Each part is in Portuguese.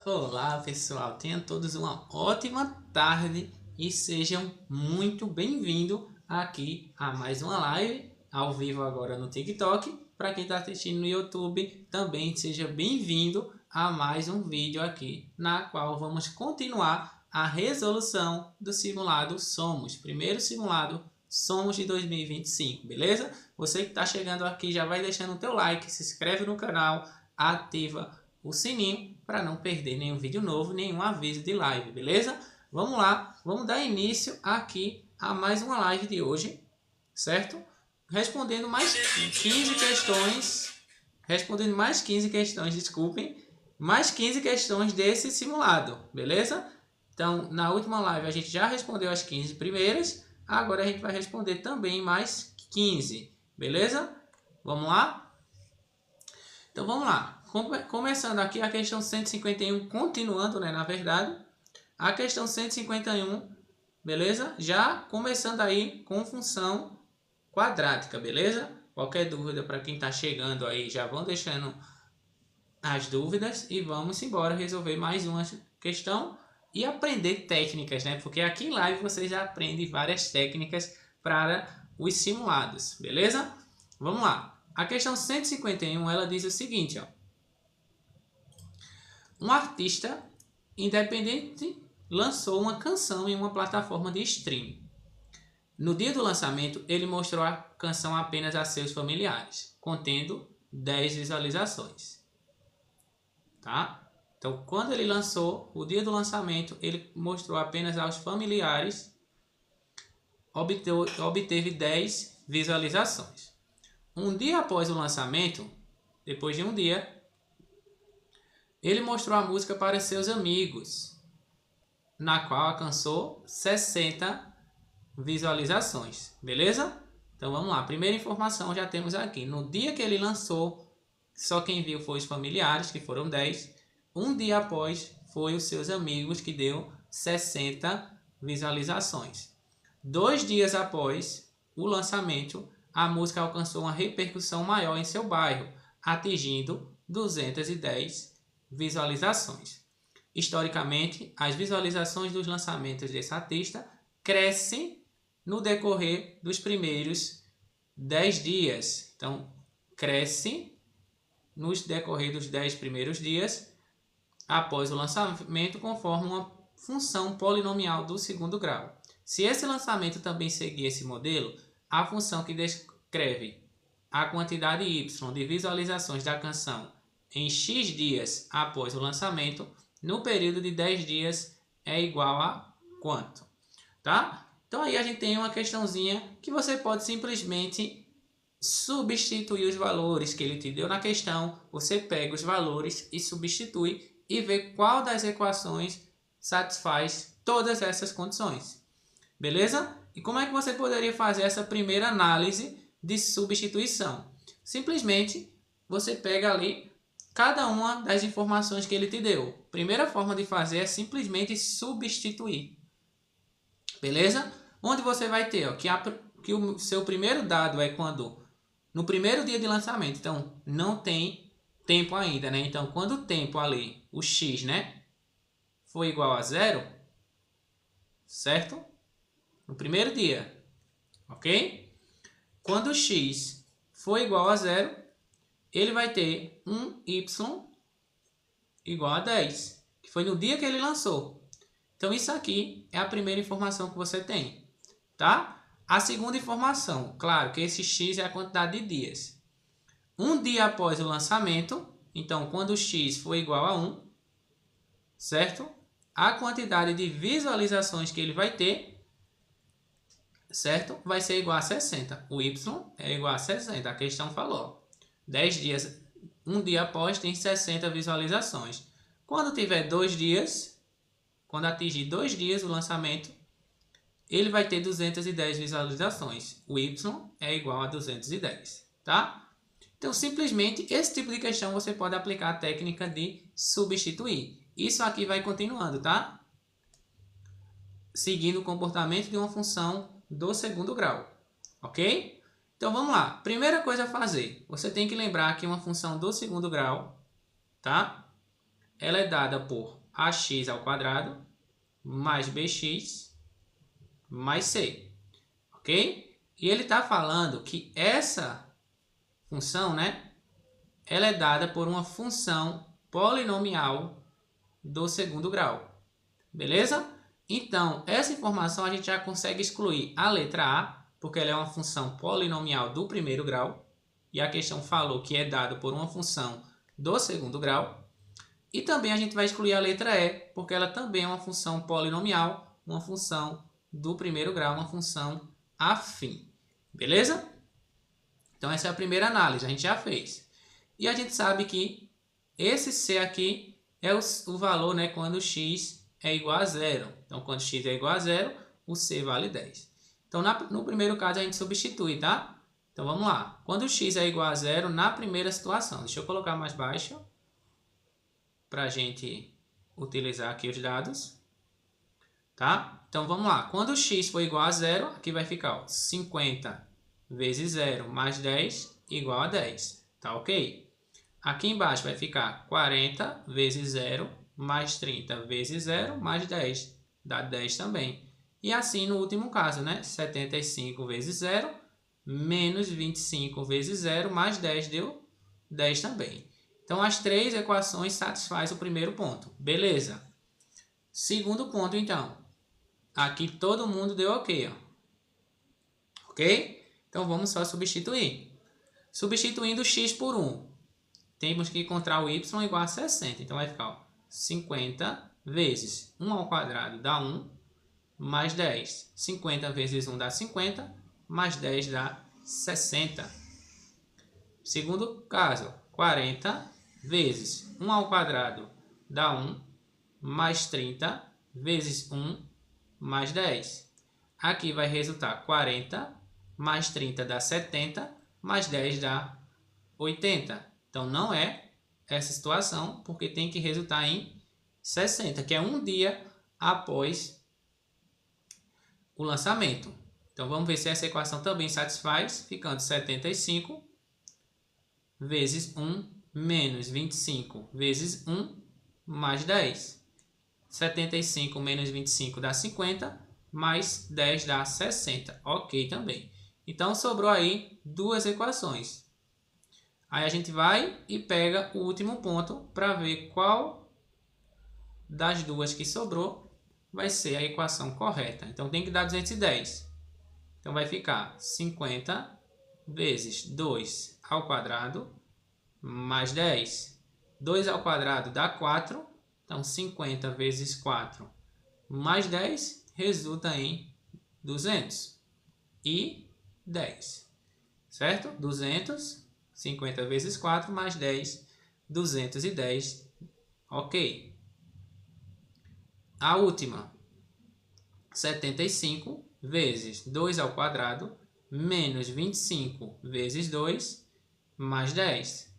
Olá pessoal, tenham todos uma ótima tarde e sejam muito bem-vindos aqui a mais uma live ao vivo agora no TikTok. Para quem está assistindo no YouTube, também seja bem-vindo a mais um vídeo aqui, na qual vamos continuar a resolução do simulado Somos, primeiro simulado Somos de 2025, beleza? Você que está chegando aqui já vai deixando o teu like, se inscreve no canal, ativa o sininho para não perder nenhum vídeo novo, nenhum aviso de live, beleza? Vamos lá, vamos dar início aqui a mais uma live de hoje, certo? Respondendo mais 15 questões, desculpem, mais 15 questões desse simulado, beleza? Então, na última live a gente já respondeu as 15 primeiras, agora a gente vai responder também mais 15, beleza? Vamos lá? Então vamos lá. Começando aqui a questão 151, continuando, né, na verdade, a questão 151, beleza? Já começando aí com função quadrática, beleza? Qualquer dúvida para quem está chegando aí, já vão deixando as dúvidas e vamos embora resolver mais uma questão e aprender técnicas, né? Porque aqui em live vocês já aprendem várias técnicas para os simulados, beleza? Vamos lá. A questão 151, ela diz o seguinte, ó. Um artista independente lançou uma canção em uma plataforma de streaming. No dia do lançamento, ele mostrou a canção apenas a seus familiares, contendo 10 visualizações. Tá? Então, quando ele lançou, o dia do lançamento, ele mostrou apenas aos familiares, obteve 10 visualizações. Um dia após o lançamento, depois de um dia, ele mostrou a música para seus amigos, na qual alcançou 60 visualizações, beleza? Então vamos lá, primeira informação já temos aqui. No dia que ele lançou, só quem viu foi os familiares, que foram 10. Um dia após, foi os seus amigos, que deu 60 visualizações. 2 dias após o lançamento, a música alcançou uma repercussão maior em seu bairro, atingindo 210 visualizações. Historicamente, as visualizações dos lançamentos desse artista crescem no decorrer dos primeiros 10 dias. Então, cresce nos decorrer dos 10 primeiros dias após o lançamento, conforme uma função polinomial do segundo grau. Se esse lançamento também seguir esse modelo, a função que descreve a quantidade y de visualizações da canção em x dias após o lançamento, no período de 10 dias é igual a quanto? Tá? Então aí a gente tem uma questãozinha que você pode simplesmente substituir os valores que ele te deu na questão. Você pega os valores e substitui e vê qual das equações satisfaz todas essas condições. Beleza? E como é que você poderia fazer essa primeira análise de substituição? Simplesmente você pega ali cada uma das informações que ele te deu. Primeira forma de fazer é simplesmente substituir. Beleza? Onde você vai ter ó, que o seu primeiro dado é quando no primeiro dia de lançamento. Então, não tem tempo ainda, né? Então, quando o tempo ali, o x, né, foi igual a 0, certo? No primeiro dia, ok? Quando o x for igual a 0, ele vai ter um y igual a 10, que foi no dia que ele lançou. Então, isso aqui é a primeira informação que você tem, tá? A segunda informação, claro que esse x é a quantidade de dias. Um dia após o lançamento, então, quando o x for igual a 1, certo? A quantidade de visualizações que ele vai ter, certo? Vai ser igual a 60. O y é igual a 60. A questão falou. 10 dias, um dia após tem 60 visualizações. Quando tiver 2 dias, quando atingir 2 dias o lançamento, ele vai ter 210 visualizações. O y é igual a 210, tá? Então, simplesmente, esse tipo de questão você pode aplicar a técnica de substituir. Isso aqui vai continuando, tá? Seguindo o comportamento de uma função do segundo grau, ok? Então, vamos lá. Primeira coisa a fazer, você tem que lembrar que uma função do segundo grau, tá? ela é dada por ax ao quadrado mais bx mais c, ok? E ele está falando que essa função, né, ela é dada por uma função polinomial do segundo grau, beleza? Então, essa informação a gente já consegue excluir a letra A, porque ela é uma função polinomial do primeiro grau, e a questão falou que é dado por uma função do segundo grau. E também a gente vai excluir a letra E, porque ela também é uma função polinomial, uma função do primeiro grau, uma função afim. Beleza? Então essa é a primeira análise, a gente já fez. E a gente sabe que esse C aqui é o valor, né, quando x é igual a zero. Então quando x é igual a zero, o C vale 10. Então no primeiro caso a gente substitui, tá? Então vamos lá. Quando x é igual a zero, na primeira situação, deixa eu colocar mais baixo para a gente utilizar aqui os dados, tá? Então vamos lá. Quando x for igual a zero, aqui vai ficar ó, 50 vezes 0 mais 10 igual a 10, tá ok? Aqui embaixo vai ficar 40 vezes 0 mais 30 vezes 0 mais 10, dá 10 também. E assim no último caso, né? 75 vezes 0 menos 25 vezes 0 mais 10 deu 10 também. Então, as três equações satisfazem o primeiro ponto. Beleza. Segundo ponto, então. Aqui todo mundo deu ok, ó. Ok? Então, vamos só substituir. Substituindo x por 1. Temos que encontrar o y igual a 60. Então, vai ficar ó, 50 vezes 1 ao quadrado dá 1, mais 10. 50 vezes 1 dá 50, mais 10 dá 60. Segundo caso, 40 vezes 1 ao quadrado dá 1, mais 30 vezes 1 mais 10. Aqui vai resultar 40 mais 30 dá 70, mais 10 dá 80. Então não é essa situação, porque tem que resultar em 60, que é um dia após o lançamento. Então vamos ver se essa equação também satisfaz, ficando 75 vezes 1 menos 25 vezes 1 mais 10. 75 menos 25 dá 50, mais 10 dá 60. Ok também. Então sobrou aí duas equações. Aí a gente vai e pega o último ponto para ver qual das duas que sobrou vai ser a equação correta. Então tem que dar 210. Então vai ficar 50 vezes 2 ao quadrado mais 10. 2 ao quadrado dá 4. Então 50 vezes 4 mais 10 resulta em 210. Certo? 200, 50 vezes 4 mais 10, 210. Ok. A última, 75 vezes 2 ao quadrado menos 25 vezes 2 mais 10.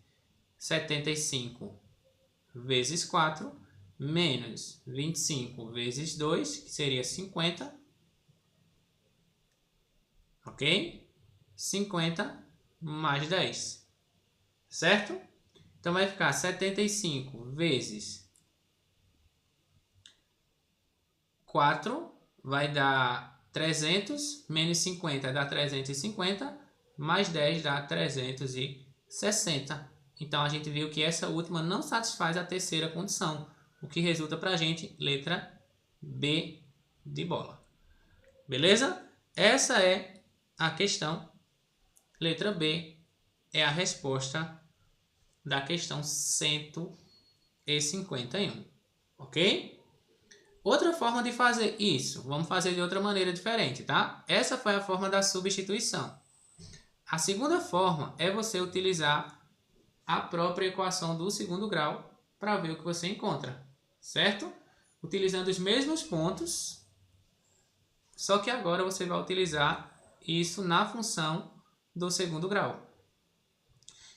75 vezes 4 menos 25 vezes 2, que seria 50. Ok? 50 mais 10. Certo? Então vai ficar 75 vezes 4 vai dar 300, menos 50 dá 350, mais 10 dá 360. Então, a gente viu que essa última não satisfaz a terceira condição, o que resulta para a gente letra B de bola. Beleza? Essa é a questão. Letra B é a resposta da questão 151. Ok? Outra forma de fazer isso, vamos fazer de outra maneira diferente, tá? Essa foi a forma da substituição. A segunda forma é você utilizar a própria equação do segundo grau para ver o que você encontra, certo? Utilizando os mesmos pontos, só que agora você vai utilizar isso na função do segundo grau.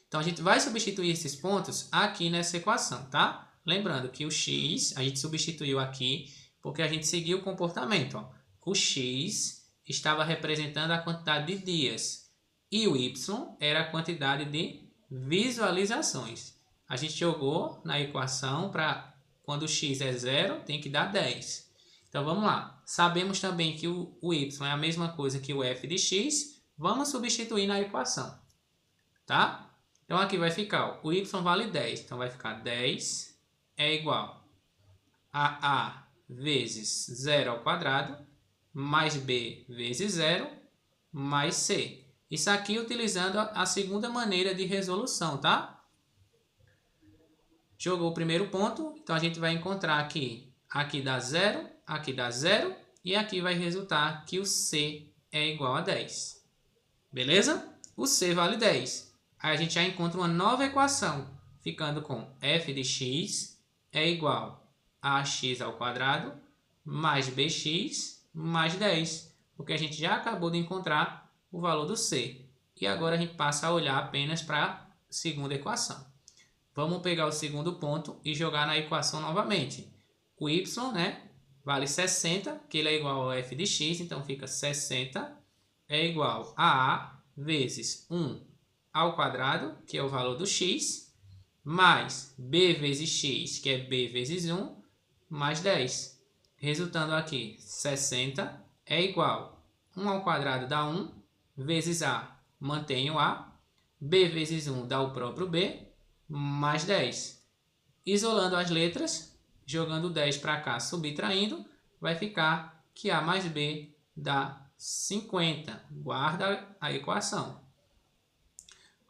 Então, a gente vai substituir esses pontos aqui nessa equação, tá? Lembrando que o x, a gente substituiu aqui porque a gente seguiu o comportamento. Ó. O x estava representando a quantidade de dias e o y era a quantidade de visualizações. A gente jogou na equação para quando x é 0, tem que dar 10. Então, vamos lá. Sabemos também que o y é a mesma coisa que o f de x. Vamos substituir na equação. Tá? Então, aqui vai ficar, ó, o y vale 10. Então, vai ficar 10 é igual a a vezes 0 ao quadrado, mais b vezes 0, mais c. Isso aqui utilizando a segunda maneira de resolução, tá? Jogou o primeiro ponto, então a gente vai encontrar aqui dá 0, aqui dá 0, e aqui vai resultar que o c é igual a 10. Beleza? O c vale 10. Aí a gente já encontra uma nova equação, ficando com f de x é igual a x ao quadrado mais bx mais 10, porque a gente já acabou de encontrar o valor do c. E agora a gente passa a olhar apenas para a segunda equação. Vamos pegar o segundo ponto e jogar na equação novamente. O y, né, vale 60, que ele é igual a f de x, então fica 60 é igual a vezes 1 ao quadrado, que é o valor do x, mais b vezes x, que é b vezes 1, mais 10. Resultando aqui, 60 é igual a 1 ao quadrado dá 1, vezes a, mantém o a, b vezes 1 dá o próprio b, mais 10. Isolando as letras, jogando 10 para cá, subtraindo, vai ficar que a mais b dá 50. Guarda a equação.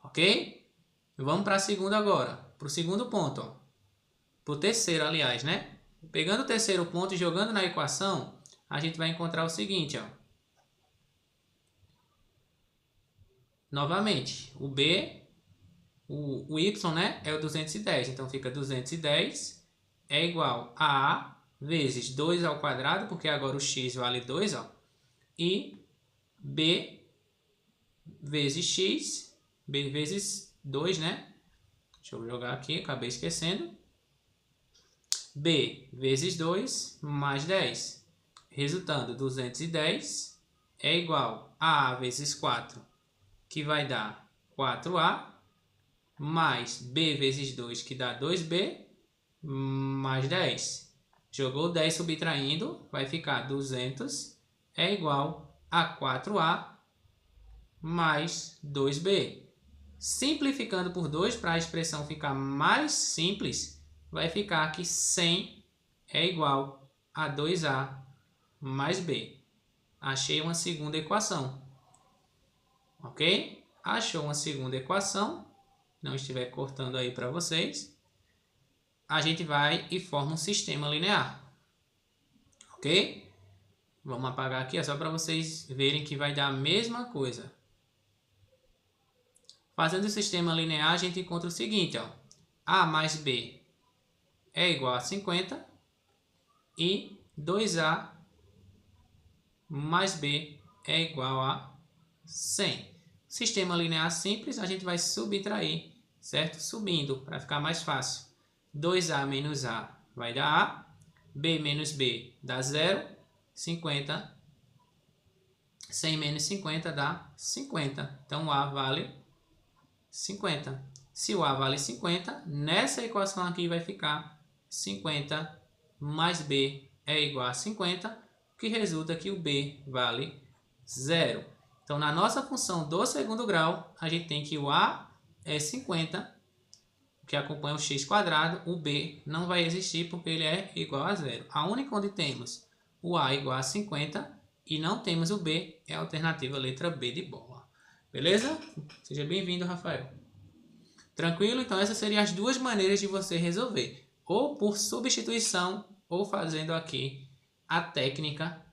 Ok? Vamos para a segunda agora. Para o segundo ponto. Para o terceiro, aliás, né? Pegando o terceiro ponto e jogando na equação, a gente vai encontrar o seguinte, ó. Novamente, o b, o y, né, é o 210. Então, fica 210 é igual a vezes 2 ao quadrado, porque agora o x vale 2, ó. E b vezes x, b vezes 2, né? Deixa eu jogar aqui, acabei esquecendo. B vezes 2 mais 10. Resultando, 210 é igual a A vezes 4, que vai dar 4A, mais B vezes 2, que dá 2B, mais 10. Jogou 10 subtraindo, vai ficar 200 é igual a 4A mais 2B. Simplificando por 2, para a expressão ficar mais simples, vai ficar que 100 é igual a 2A mais B. Achei uma segunda equação. Ok? Achou uma segunda equação. Não estiver cortando aí para vocês. A gente vai e forma um sistema linear. Ok? Vamos apagar aqui, é só para vocês verem que vai dar a mesma coisa. Fazendo o sistema linear, a gente encontra o seguinte, ó. A mais B é igual a 50 e 2A mais B é igual a 100. Sistema linear simples, a gente vai subtrair, certo? Subindo, para ficar mais fácil. 2A menos A vai dar A, B menos B dá 0, 50, 100 menos 50 dá 50. Então, o A vale 50. Se o A vale 50, nessa equação aqui vai ficar 50 mais B é igual a 50, o que resulta que o B vale 0. Então, na nossa função do segundo grau, a gente tem que o A é 50, que acompanha o x quadrado, o B não vai existir porque ele é igual a 0. A única onde temos o A igual a 50 e não temos o B é a alternativa letra B de bola. Beleza? Seja bem-vindo, Rafael. Tranquilo? Então, essas seriam as duas maneiras de você resolver. Ou por substituição, ou fazendo aqui a técnica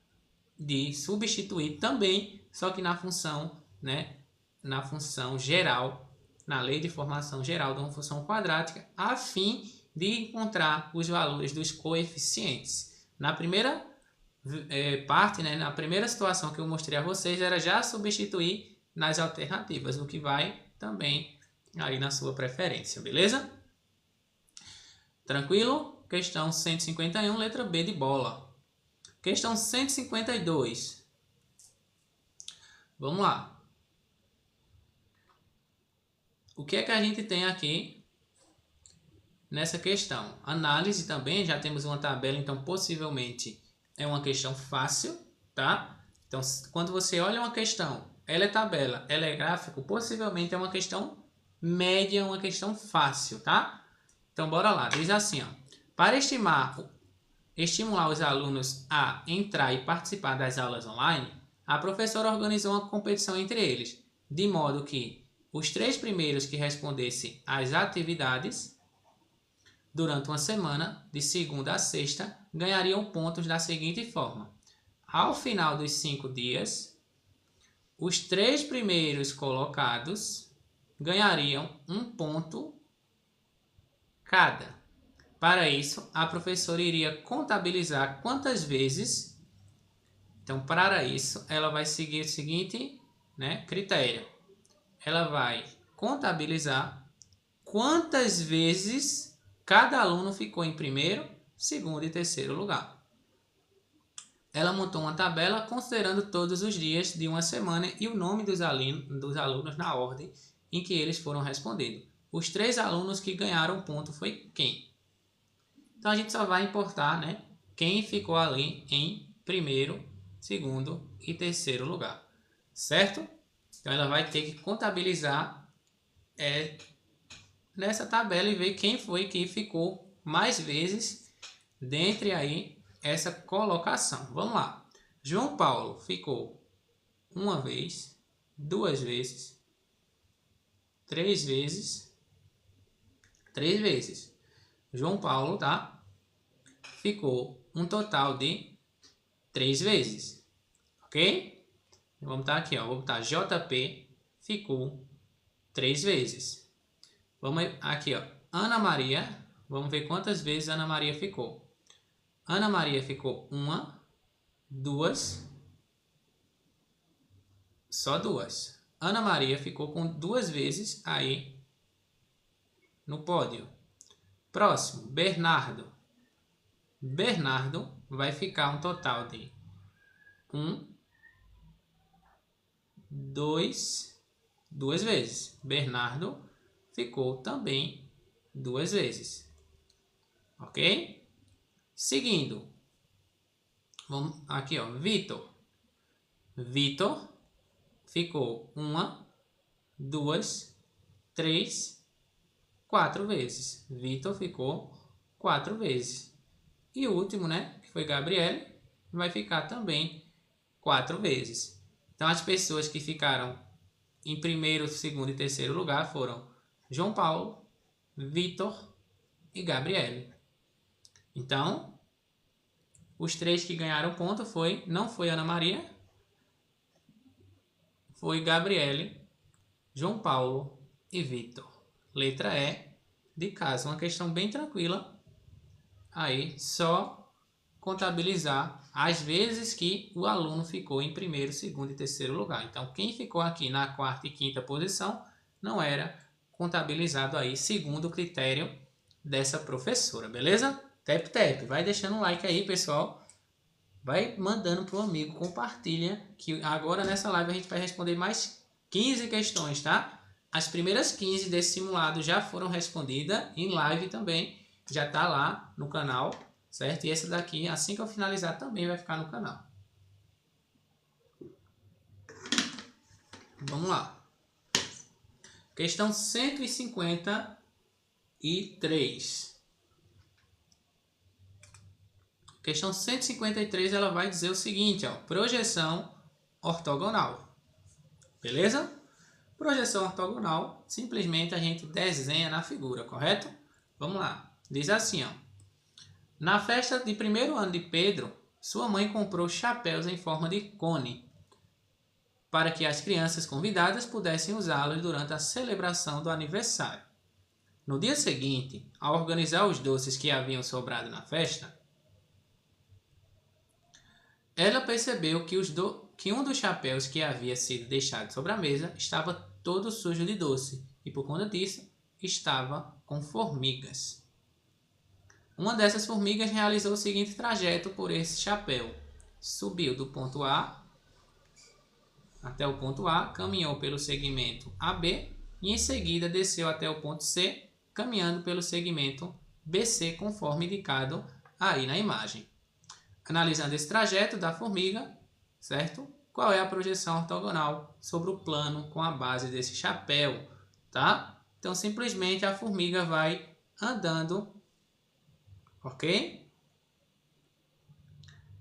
de substituir também, só que na função, né? Na função geral, na lei de formação geral de uma função quadrática, a fim de encontrar os valores dos coeficientes. Na primeira parte, né? Na primeira situação que eu mostrei a vocês, era já substituir nas alternativas, o que vai também aí na sua preferência, beleza? Tranquilo? Questão 151, letra B de bola. Questão 152. Vamos lá. O que é que a gente tem aqui nessa questão. Análise também, já temos uma tabela, então possivelmente é uma questão fácil, tá? Então, quando você olha uma questão, ela é tabela, ela é gráfico, possivelmente é uma questão média, uma questão fácil, tá? Então, bora lá. Diz assim, ó. Para estimular os alunos a entrar e participar das aulas online, a professora organizou uma competição entre eles, de modo que os 3 primeiros que respondessem às atividades durante uma semana, de segunda a sexta, ganhariam pontos da seguinte forma. Ao final dos 5 dias, os 3 primeiros colocados ganhariam 1 ponto cada. Para isso, a professora iria contabilizar quantas vezes. Então, para isso, ela vai seguir o seguinte, critério. Ela vai contabilizar quantas vezes cada aluno ficou em primeiro, segundo e terceiro lugar. Ela montou uma tabela considerando todos os dias de uma semana e o nome dos alunos na ordem em que eles foram respondendo. Os 3 alunos que ganharam ponto foi quem? Então, a gente só vai importar, quem ficou ali em primeiro, segundo e terceiro lugar, certo? Então, ela vai ter que contabilizar nessa tabela e ver quem foi que ficou mais vezes dentre aí essa colocação. Vamos lá. João Paulo ficou 1 vez, 2 vezes, 3 vezes, 3 vezes. João Paulo, tá? Ficou um total de 3 vezes, ok? Vamos botar aqui, ó. Vou botar JP ficou 3 vezes. Vamos aqui, ó. Ana Maria, vamos ver quantas vezes Ana Maria ficou. Ana Maria ficou 1, 2, só 2. Ana Maria ficou com 2 vezes aí no pódio. Próximo, Bernardo. Bernardo vai ficar um total de 1, 2, 2 vezes. Bernardo ficou também 2 vezes. Ok? Seguindo. Vamos aqui, ó. Vitor. Vitor ficou 1, 2, 3, 4 vezes. Vitor ficou 4 vezes. E o último, que foi Gabriele, vai ficar também 4 vezes. Então, as pessoas que ficaram em primeiro, segundo e terceiro lugar foram João Paulo, Vitor e Gabriele. Então, os 3 que ganharam ponto não foi Ana Maria, foi Gabriele, João Paulo e Vitor. Letra E de casa. Uma questão bem tranquila. Aí, só contabilizar as vezes que o aluno ficou em primeiro, segundo e terceiro lugar. Então, quem ficou aqui na 4ª e 5ª posição não era contabilizado aí segundo o critério dessa professora, beleza? Tap. Vai deixando um like aí, pessoal. Vai mandando para o amigo, compartilha, que agora nessa live a gente vai responder mais 15 questões, tá? As primeiras 15 desse simulado já foram respondidas em live também. Já tá lá no canal, certo? E essa daqui, assim que eu finalizar, também vai ficar no canal. Vamos lá. Questão 153. Questão 153, ela vai dizer o seguinte, ó. Projeção ortogonal. Beleza? Projeção ortogonal, simplesmente a gente desenha na figura, correto? Vamos lá. Diz assim, ó. Na festa de 1º ano de Pedro, sua mãe comprou chapéus em forma de cone para que as crianças convidadas pudessem usá-los durante a celebração do aniversário. No dia seguinte, ao organizar os doces que haviam sobrado na festa, ela percebeu que um dos chapéus que havia sido deixado sobre a mesa estava todo sujo de doce e, por conta disso, estava com formigas. Uma dessas formigas realizou o seguinte trajeto por esse chapéu. Subiu do ponto A até o ponto A, caminhou pelo segmento AB e em seguida desceu até o ponto C, caminhando pelo segmento BC, conforme indicado aí na imagem. Analisando esse trajeto da formiga, certo? Qual é a projeção ortogonal sobre o plano com a base desse chapéu, tá? Então, simplesmente a formiga vai andando, ok?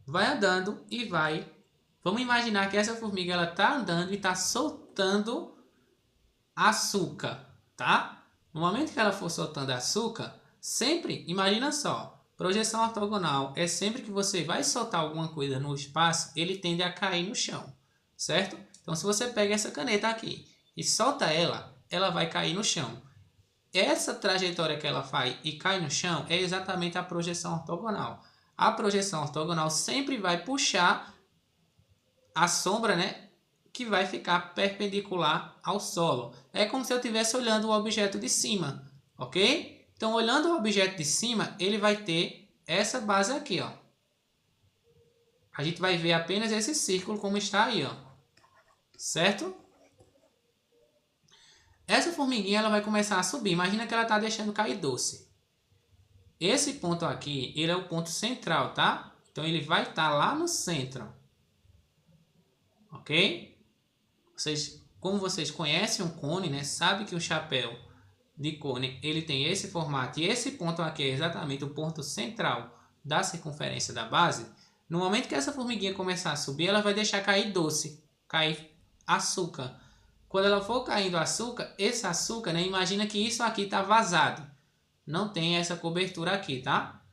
Vai andando e vai... Vamos imaginar que essa formiga ela está andando e está soltando açúcar, tá? No momento que ela for soltando açúcar, sempre, imagina só, projeção ortogonal é sempre que você vai soltar alguma coisa no espaço, ele tende a cair no chão, certo? Então, se você pega essa caneta aqui e solta ela, ela vai cair no chão. Essa trajetória que ela faz e cai no chão é exatamente a projeção ortogonal. A projeção ortogonal sempre vai puxar a sombra, né, que vai ficar perpendicular ao solo. É como se eu estivesse olhando o objeto de cima, ok? Então, olhando o objeto de cima, ele vai ter essa base aqui, ó. A gente vai ver apenas esse círculo como está aí, ó. Certo? Essa formiguinha ela vai começar a subir. Imagina que ela está deixando cair doce. Esse ponto aqui, ele é o ponto central, tá? Então, ele vai estar lá no centro. Ok? Como vocês conhecem um cone, né? Sabe que o chapéu de cone ele tem esse formato. E esse ponto aqui é exatamente o ponto central da circunferência da base. No momento que essa formiguinha começar a subir, ela vai deixar cair doce, cair açúcar. Quando ela for caindo açúcar, esse açúcar, né? Imagina que isso aqui está vazado. Não tem essa cobertura aqui, tá?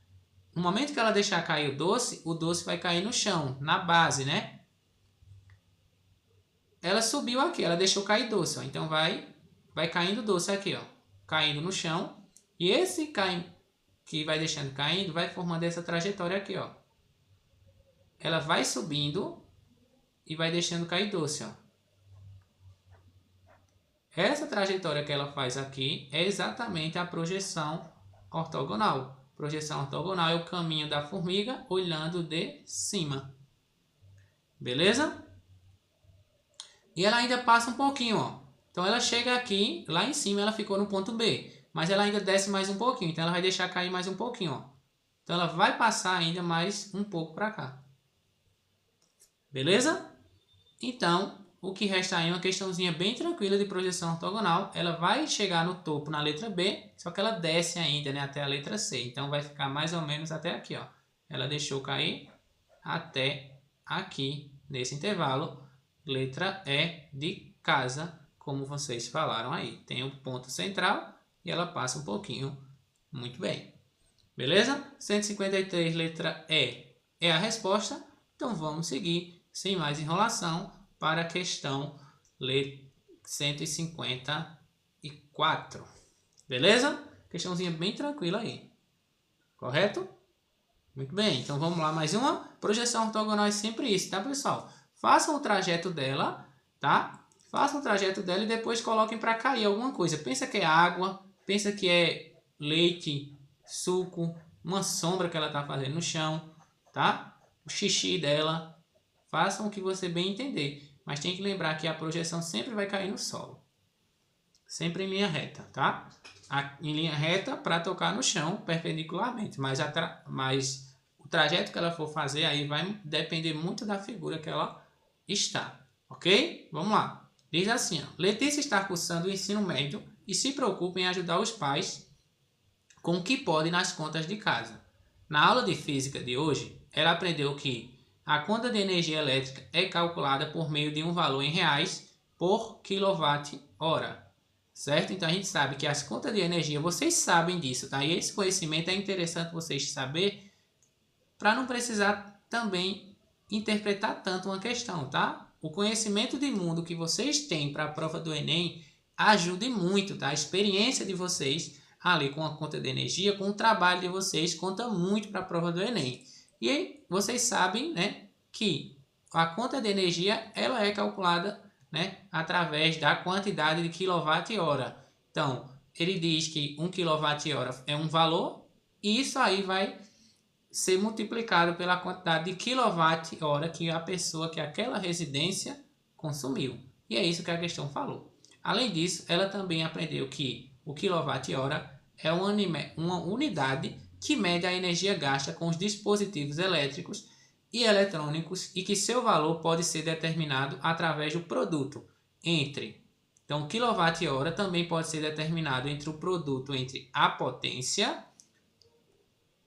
No momento que ela deixar cair o doce vai cair no chão, na base, né? Ela subiu aqui, ela deixou cair doce, ó. Então vai caindo doce aqui, ó. Caindo no chão. E esse que vai deixando caindo, vai formando essa trajetória aqui, ó. Ela vai subindo e vai deixando cair doce, ó. Essa trajetória que ela faz aqui é exatamente a projeção ortogonal. Projeção ortogonal é o caminho da formiga olhando de cima. Beleza? E ela ainda passa um pouquinho, ó. Então ela chega aqui, lá em cima ela ficou no ponto B. Mas ela ainda desce mais um pouquinho, então ela vai deixar cair mais um pouquinho, ó. Então ela vai passar ainda mais um pouco para cá. Beleza? Então, o que resta aí é uma questãozinha bem tranquila de projeção ortogonal. Ela vai chegar no topo na letra B, só que ela desce ainda, né, até a letra C. Então vai ficar mais ou menos até aqui, ó. Ela deixou cair até aqui, nesse intervalo. Letra E de casa, como vocês falaram aí. Tem o ponto central e ela passa um pouquinho. Muito bem. Beleza? 153, letra E é a resposta. Então vamos seguir, sem mais enrolação, para a questão 154. Beleza? Questãozinha bem tranquila aí. Correto? Muito bem. Então vamos lá, mais uma. Projeção ortogonal é sempre isso, tá, pessoal? Façam o trajeto dela, tá? Façam o trajeto dela e depois coloquem para cair alguma coisa. Pensa que é água, pensa que é leite, suco, uma sombra que ela está fazendo no chão, tá? O xixi dela. Façam o que você bem entender. Mas tem que lembrar que a projeção sempre vai cair no solo. Sempre em linha reta, tá? Em linha reta para tocar no chão perpendicularmente. Mas o trajeto que ela for fazer aí vai depender muito da figura que ela está. Ok? Vamos lá. Diz assim, ó. Letícia está cursando o ensino médio e se preocupa em ajudar os pais com o que pode nas contas de casa. Na aula de física de hoje, ela aprendeu que a conta de energia elétrica é calculada por meio de um valor em reais por quilowatt-hora. Certo? Então a gente sabe que as contas de energia, vocês sabem disso, tá? E esse conhecimento é interessante vocês saber para não precisar também interpretar tanto uma questão, tá? O conhecimento de mundo que vocês têm para a prova do Enem ajude muito, tá? A experiência de vocês ali com a conta de energia, com o trabalho de vocês, conta muito para a prova do Enem. E aí, vocês sabem, né, que a conta de energia ela é calculada, né, através da quantidade de quilowatt-hora. Então, ele diz que 1 kWh é um valor e isso aí vai ser multiplicado pela quantidade de quilowatt-hora que a pessoa, que aquela residência consumiu. E é isso que a questão falou. Além disso, ela também aprendeu que o quilowatt-hora é uma unidade que mede a energia gasta com os dispositivos elétricos e eletrônicos e que seu valor pode ser determinado através do produto entre. Então, quilowatt-hora também pode ser determinado entre o produto entre a potência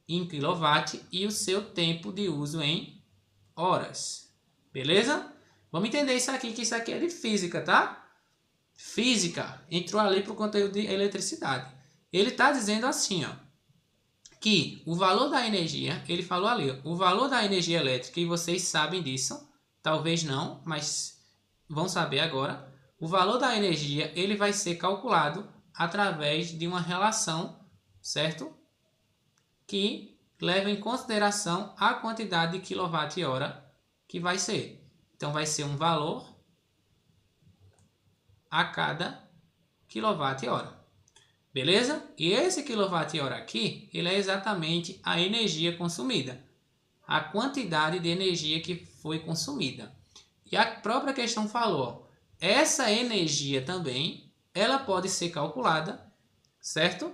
em quilowatt e o seu tempo de uso em horas. Beleza? Vamos entender isso aqui, que isso aqui é de física, tá? Física entrou ali para o conteúdo de eletricidade. Ele está dizendo assim, ó, que o valor da energia, ele falou ali, ó, o valor da energia elétrica, e vocês sabem disso, talvez não, mas vão saber agora. O valor da energia, ele vai ser calculado através de uma relação, certo? Que leva em consideração a quantidade de quilowatt-hora que vai ser. Então, vai ser um valor a cada quilowatt-hora. Beleza? E esse quilowatt-hora aqui, ele é exatamente a energia consumida. A quantidade de energia que foi consumida. E a própria questão falou, ó, essa energia também, ela pode ser calculada, certo?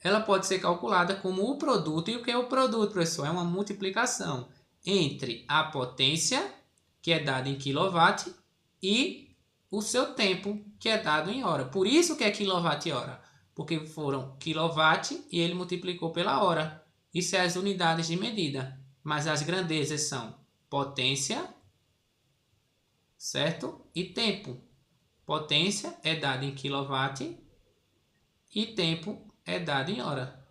Ela pode ser calculada como o produto. E o que é o produto, professor? É uma multiplicação entre a potência, que é dada em quilowatt, e o seu tempo, que é dado em hora. Por isso que é quilowatt-hora, porque foram quilowatt e ele multiplicou pela hora. Isso é as unidades de medida, mas as grandezas são potência, certo? E tempo. Potência é dada em quilowatt e tempo é dado em hora.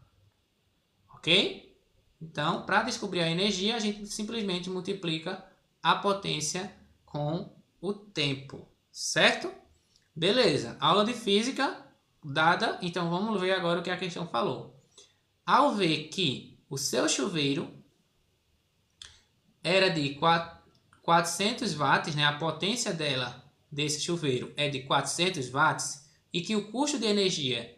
Ok? Então, para descobrir a energia, a gente simplesmente multiplica a potência com o tempo. Certo? Beleza. Aula de física dada. Então, vamos ver agora o que a questão falou. Ao ver que o seu chuveiro era de 400 watts, né? A potência desse chuveiro é de 400 watts e que o custo de energia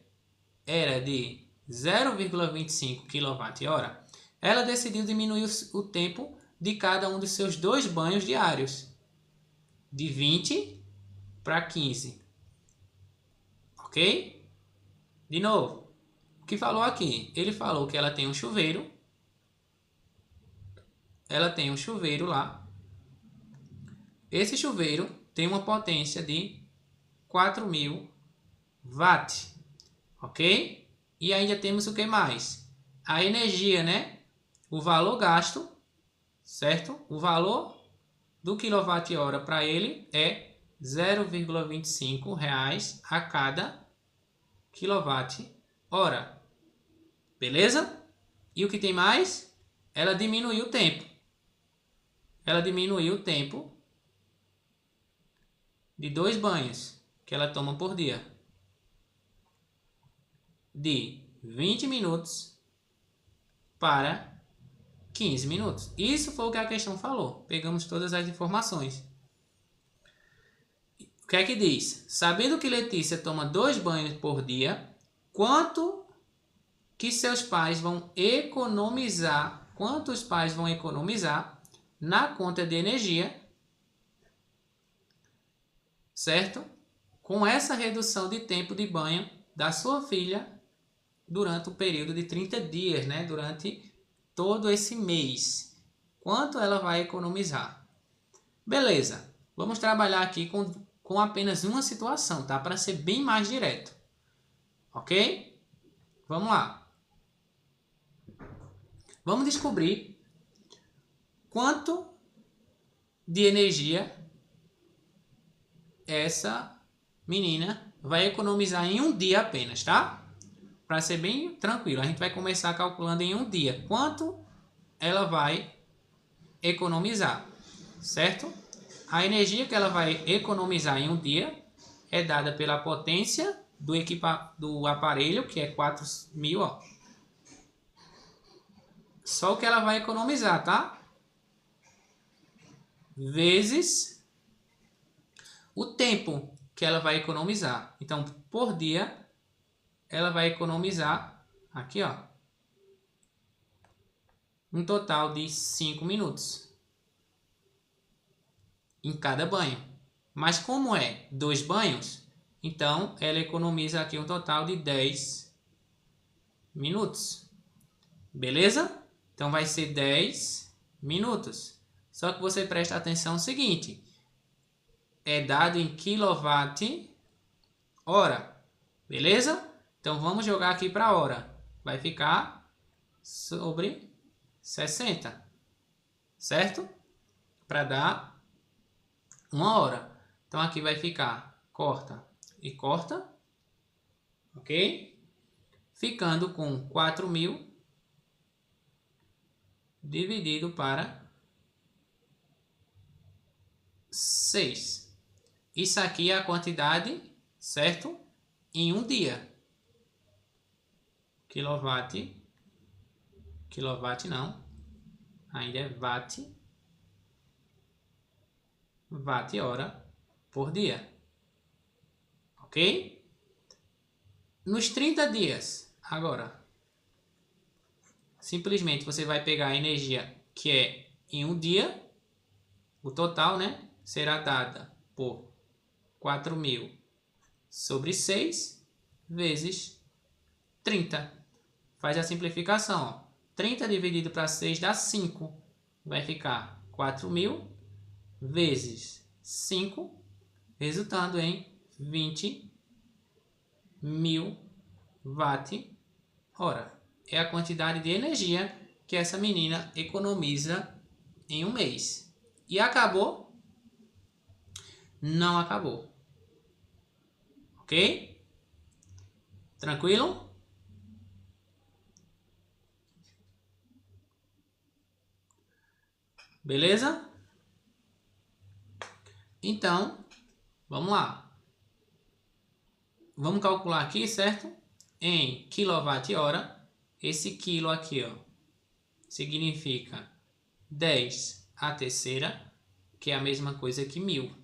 era de 0,25 kWh, ela decidiu diminuir o tempo de cada um dos seus 2 banhos diários, de 20 para 15. Ok? De novo, o que falou aqui? Ele falou que ela tem um chuveiro. Ela tem um chuveiro lá. Esse chuveiro tem uma potência de 4.000 watts. Ok? E ainda temos o que mais? A energia, né? O valor gasto, certo? O valor do quilowatt-hora para ele é 0,25 reais a cada quilowatt-hora. Beleza? E o que tem mais? Ela diminuiu o tempo. Ela diminuiu o tempo de 2 banhos que ela toma por dia, de 20 minutos para 15 minutos. Isso foi o que a questão falou. Pegamos todas as informações. O que é que diz? Sabendo que Letícia toma 2 banhos por dia, quanto que seus pais vão economizar? Quantos pais vão economizar na conta de energia, certo? Com essa redução de tempo de banho da sua filha durante o período de 30 dias, né? Durante todo esse mês. Quanto ela vai economizar? Beleza. Vamos trabalhar aqui com apenas uma situação, tá? Para ser bem mais direto. Ok? Vamos lá. Vamos descobrir quanto de energia essa menina vai economizar em um dia apenas, tá? Para ser bem tranquilo, a gente vai começar calculando em um dia quanto ela vai economizar, certo? A energia que ela vai economizar em um dia é dada pela potência do aparelho, que é 4.000, ó. Só o que ela vai economizar, tá? Vezes o tempo que ela vai economizar. Então, por dia, ela vai economizar, aqui ó, um total de 5 minutos em cada banho. Mas como é 2 banhos, Então, ela economiza aqui um total de 10 minutos. Beleza? Então, vai ser 10 minutos. Só que você presta atenção no seguinte. É dado em quilowatt-hora. Beleza? Então, vamos jogar aqui para hora. Vai ficar sobre 60. Certo? Para dar 1 hora. Então, aqui vai ficar corta e corta. Ok? Ficando com 4.000 dividido para 6. Isso aqui é a quantidade, certo? Em um dia. Quilowatt não. Ainda é watt-hora por dia. Ok? Nos 30 dias, agora, simplesmente você vai pegar a energia que é em um dia, o total, né? Será dada por 4.000 sobre 6 vezes 30. Faz a simplificação, ó. 30 dividido para 6 dá 5. Vai ficar 4.000 vezes 5, resultando em 20.000 watt-hora. É a quantidade de energia que essa menina economiza em um mês. E acabou? Não acabou. Ok? Tranquilo? Beleza? Então, vamos lá. Vamos calcular aqui, certo? Em quilowatt-hora. Esse quilo aqui, ó, significa 10 à terceira, que é a mesma coisa que 1.000.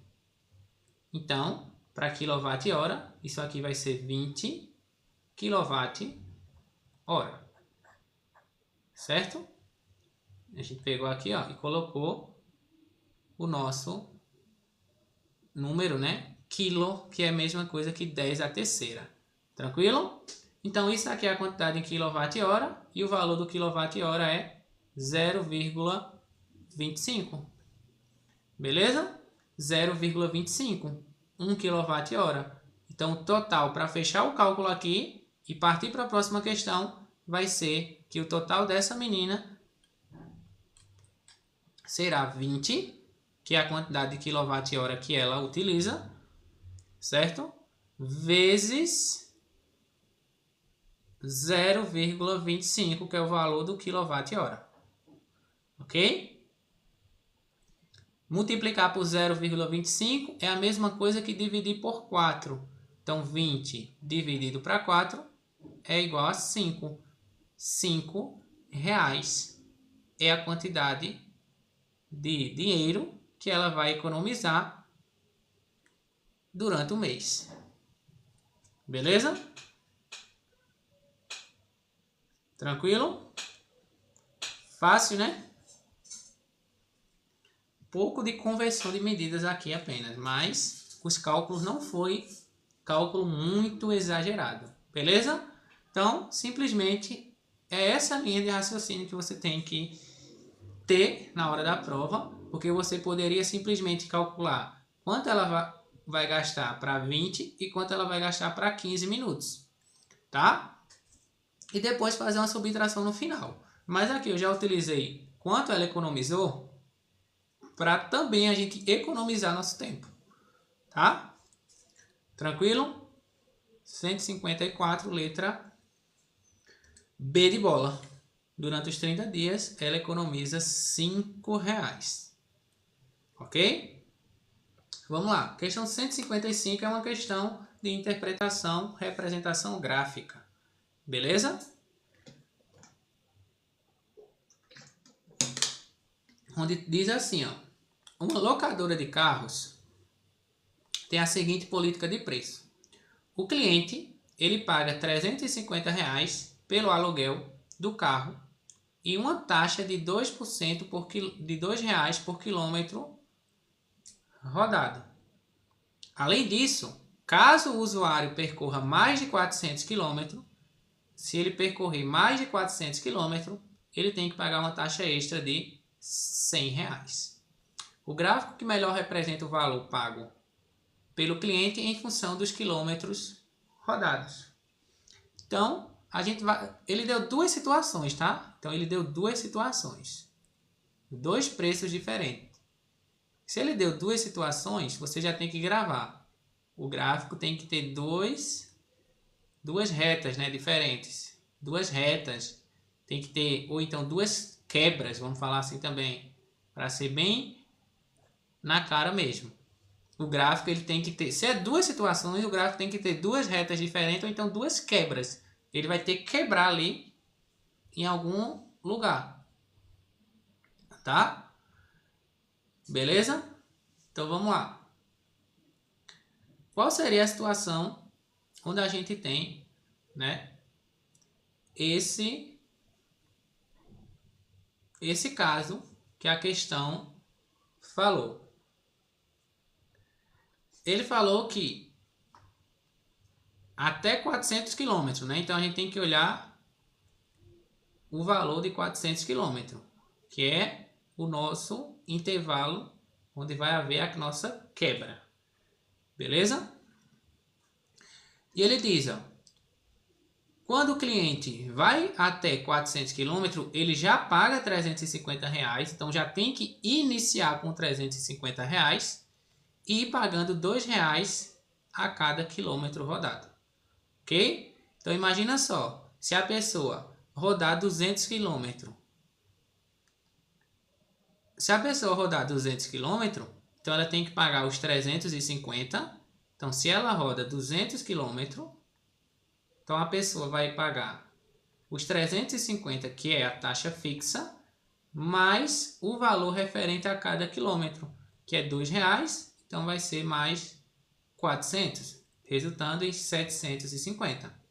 Então, para quilowatt-hora, isso aqui vai ser 20 kWh. Certo? A gente pegou aqui, ó, e colocou o nosso número, né? Quilo, que é a mesma coisa que 10 à terceira. Tranquilo? Então, isso aqui é a quantidade em quilowatt-hora e o valor do quilowatt-hora é 0,25. Beleza? 0,25. 1 kWh. Então, o total, para fechar o cálculo aqui e partir para a próxima questão, vai ser que o total dessa menina será 20, que é a quantidade de quilowatt-hora que ela utiliza, certo? Vezes 0,25, que é o valor do quilowatt-hora. Ok? Multiplicar por 0,25 é a mesma coisa que dividir por 4. Então, 20 dividido para 4 é igual a 5. 5 reais é a quantidade de dinheiro que ela vai economizar durante o mês. Beleza? Tranquilo? Fácil, né? Pouco de conversão de medidas aqui apenas, mas os cálculos não foi cálculo muito exagerado. Beleza? Então, simplesmente é essa linha de raciocínio que você tem que ter na hora da prova, porque você poderia simplesmente calcular quanto ela vai gastar para 20 e quanto ela vai gastar para 15 minutos, tá? E depois fazer uma subtração no final. Mas aqui eu já utilizei quanto ela economizou para também a gente economizar nosso tempo, tá? Tranquilo? 154, letra B de bola. Durante os 30 dias, ela economiza 5 reais. Ok? Vamos lá. Questão 155 é uma questão de interpretação, representação gráfica. Beleza? Onde diz assim, ó. Uma locadora de carros tem a seguinte política de preço. O cliente, ele paga R$350 pelo aluguel do carro e uma taxa de 2% de R$2 por quilômetro rodado. Além disso, caso o usuário percorra mais de 400 km, se ele percorrer mais de 400 km, ele tem que pagar uma taxa extra de R$100. O gráfico que melhor representa o valor pago pelo cliente em função dos quilômetros rodados. Então, ele deu duas situações, tá? Então, ele deu duas situações. Dois preços diferentes. Se ele deu duas situações, você já tem que gravar. O gráfico tem que ter duas retas, né, diferentes. Duas retas. Tem que ter, ou então duas quebras, vamos falar assim também. Para ser bem na cara mesmo. O gráfico ele tem que ter, se é duas situações, o gráfico tem que ter duas retas diferentes ou então duas quebras. Ele vai ter que quebrar ali em algum lugar. Tá? Beleza? Então vamos lá. Qual seria a situação onde a gente tem, né, esse caso que a questão falou? Ele falou que até 400 km, né? Então a gente tem que olhar o valor de 400 km, que é o nosso intervalo onde vai haver a nossa quebra. Beleza? E ele diz, ó, quando o cliente vai até 400 km, ele já paga R$350, então já tem que iniciar com R$350 e ir pagando R$2 a cada quilômetro rodado. Ok? Então imagina só, se a pessoa rodar 200 km. Se a pessoa rodar 200 km, então ela tem que pagar os 350. Então se ela roda 200 km, então a pessoa vai pagar os 350, que é a taxa fixa, mais o valor referente a cada quilômetro, que é R$2. Então vai ser mais 400, resultando em 750.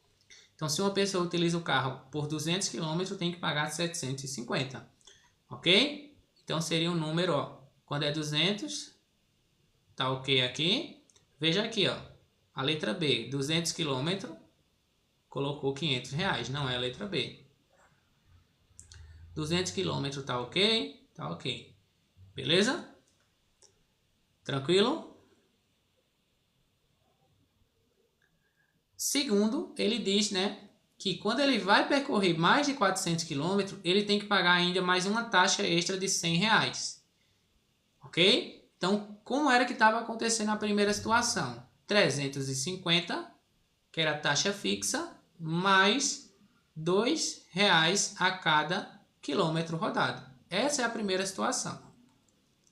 Então, se uma pessoa utiliza o carro por 200 km, tem que pagar 750. Ok? Então, seria um número, ó. Quando é 200, tá ok aqui. Veja aqui, ó. A letra B, 200 km, colocou R$500. Não é a letra B. 200 km tá ok? Tá ok. Beleza? Tranquilo? Segundo, ele diz, né, que quando ele vai percorrer mais de 400 km, ele tem que pagar ainda mais uma taxa extra de R$100. Ok? Então, como era que estava acontecendo na primeira situação? 350, que era a taxa fixa, mais R$2 a cada quilômetro rodado. Essa é a primeira situação.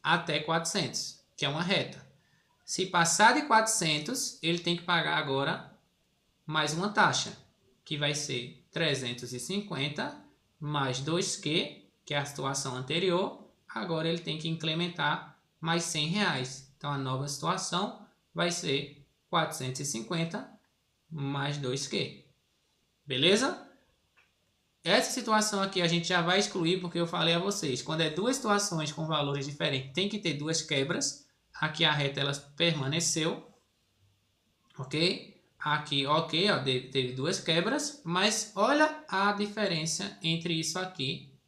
Até 400, que é uma reta. Se passar de 400, ele tem que pagar agora mais uma taxa, que vai ser 350 mais 2Q, que é a situação anterior. Agora ele tem que incrementar mais R$100. Então a nova situação vai ser 450 mais 2Q. Beleza? Essa situação aqui a gente já vai excluir, porque eu falei a vocês, quando é duas situações com valores diferentes, tem que ter duas quebras. Aqui a reta ela permaneceu, ok? Aqui, ok, ó, teve duas quebras, mas olha a diferença entre isso aqui,